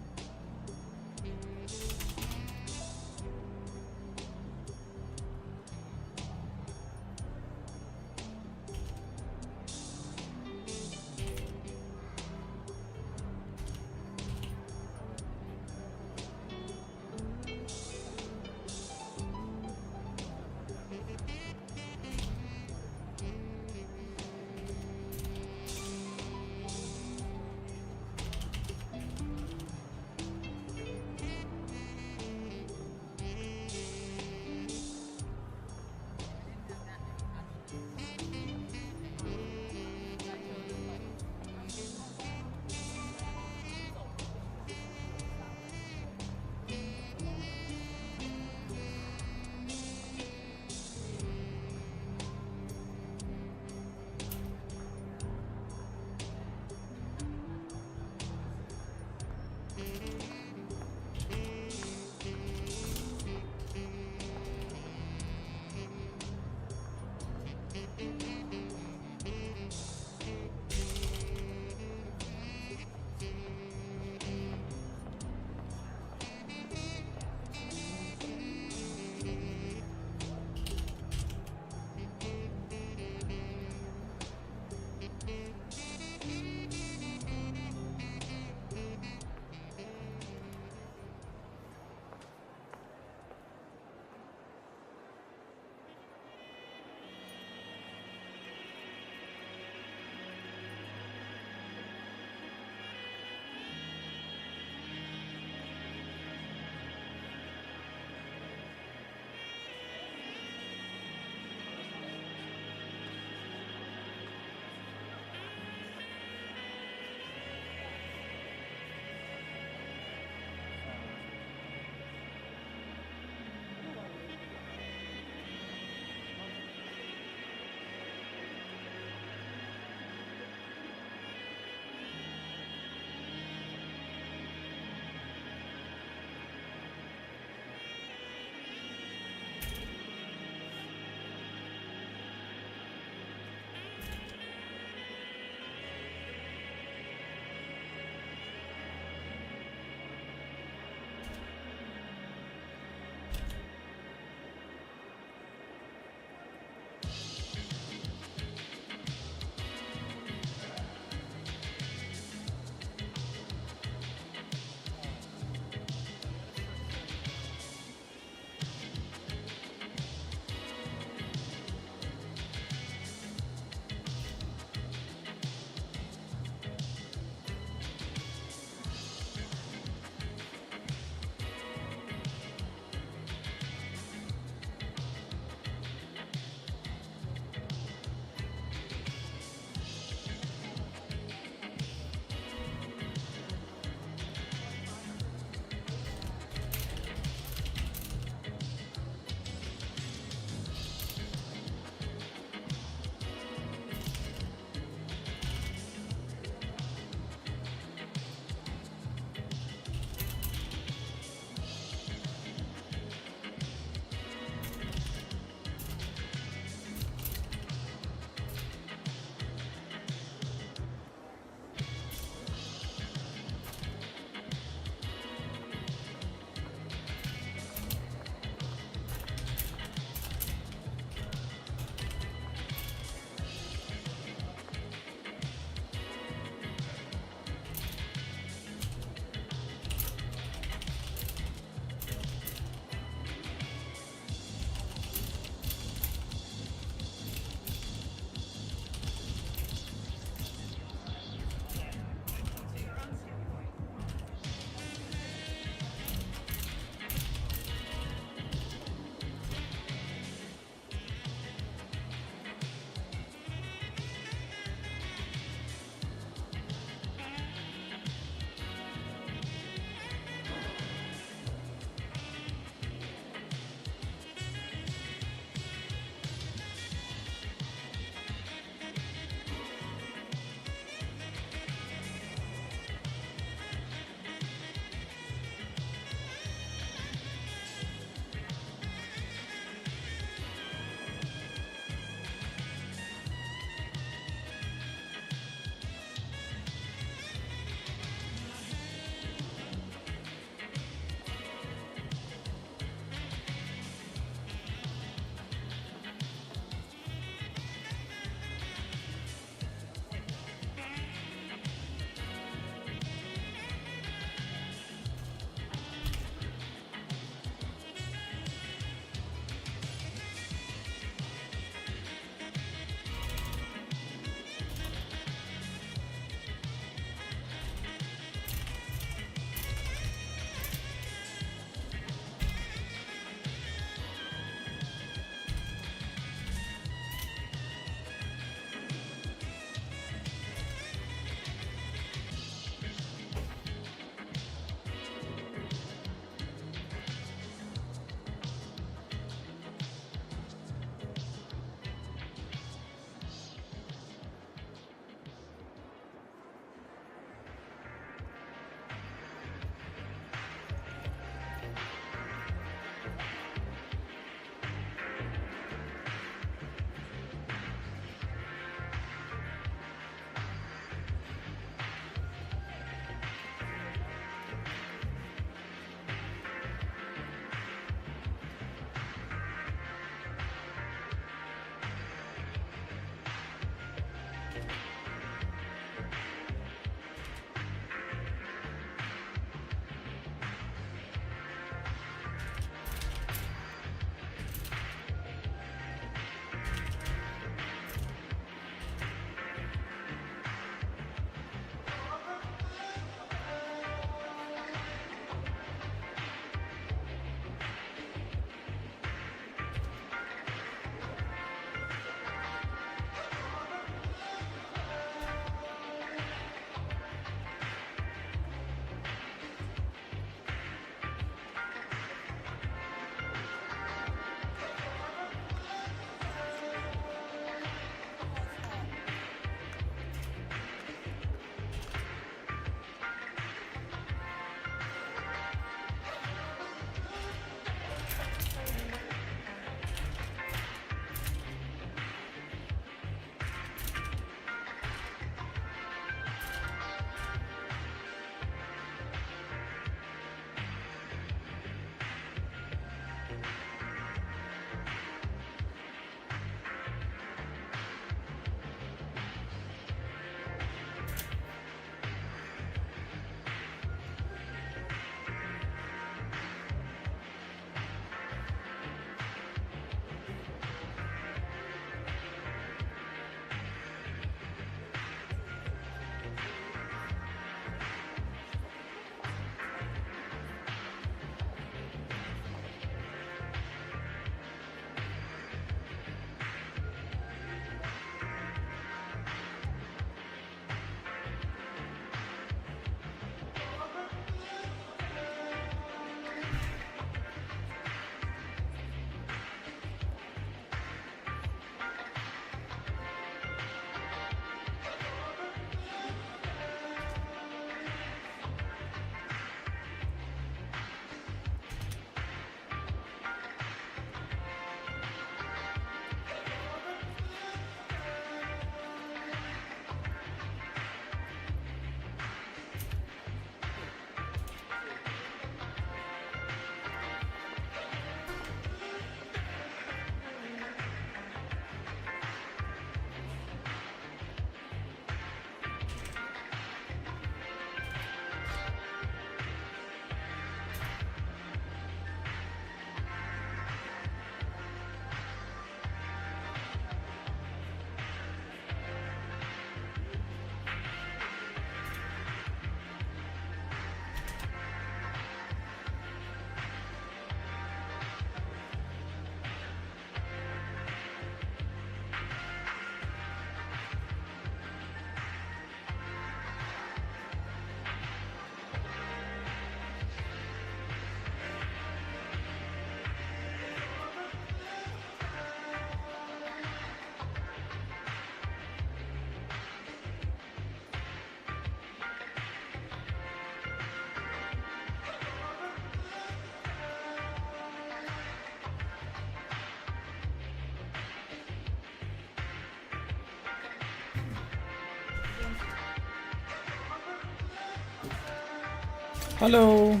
Hallå!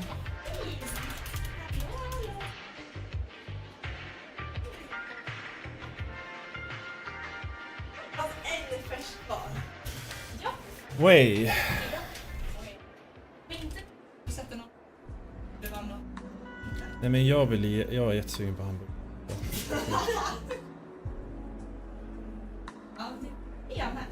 Fast en färsk kvar. Ja. Way. Men inte sätta någon. Det var någon. Nej men jag är jättesugen på hamburgare. Ja, det är jag med.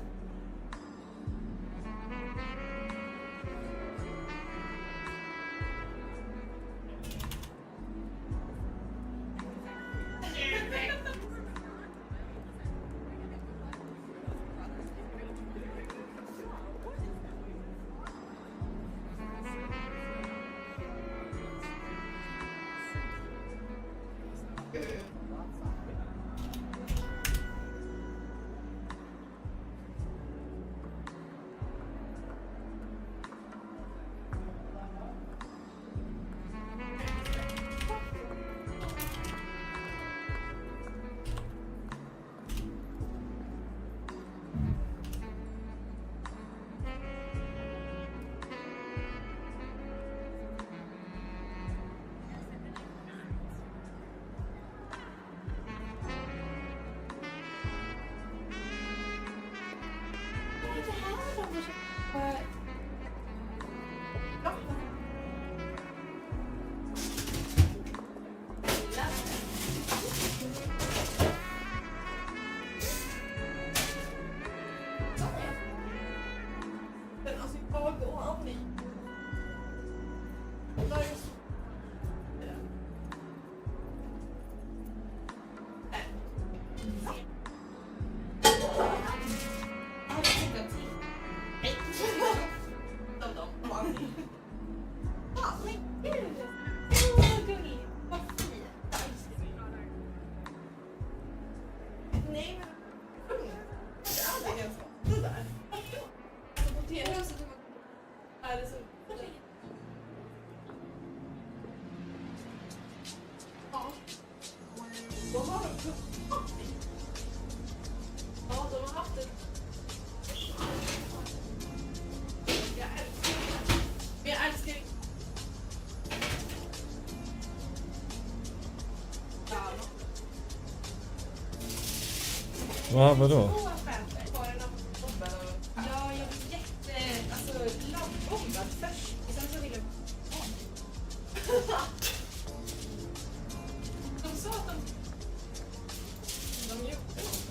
Va, vadå? Ja, jag blev laddbombad först. Och sen så ville jag... De sa att de gjorde något.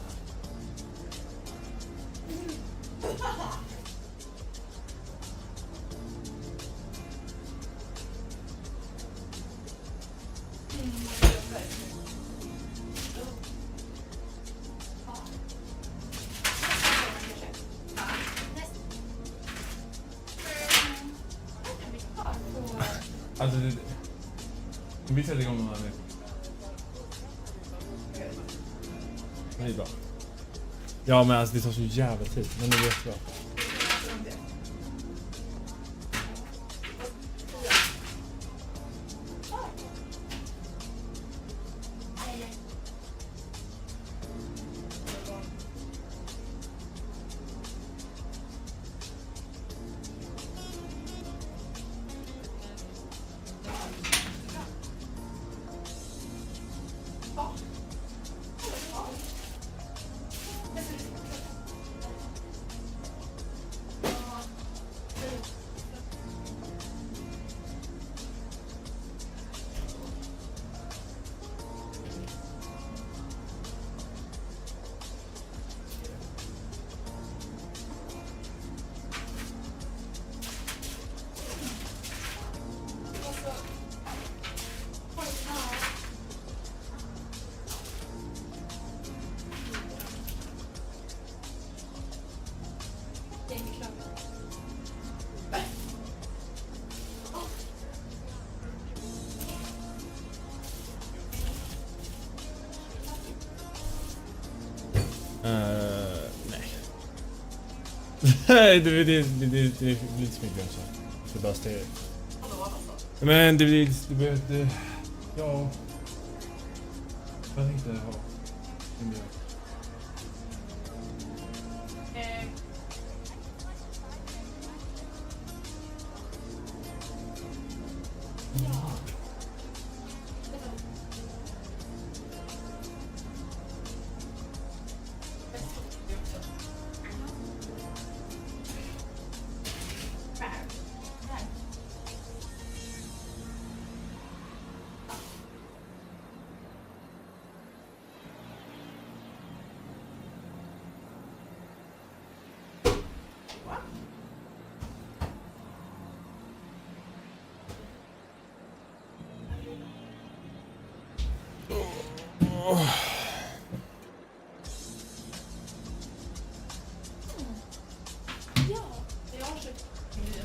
Alltså vi sätter igång den här nu. Det är bra. Ja men alltså det tar så jävla tid. Men det är jättebra. Nej. Nej, det blir lite mycket så. Det bara steg. Men det blir... Ja... Jag tänkte ha... Jag har köpt grejer.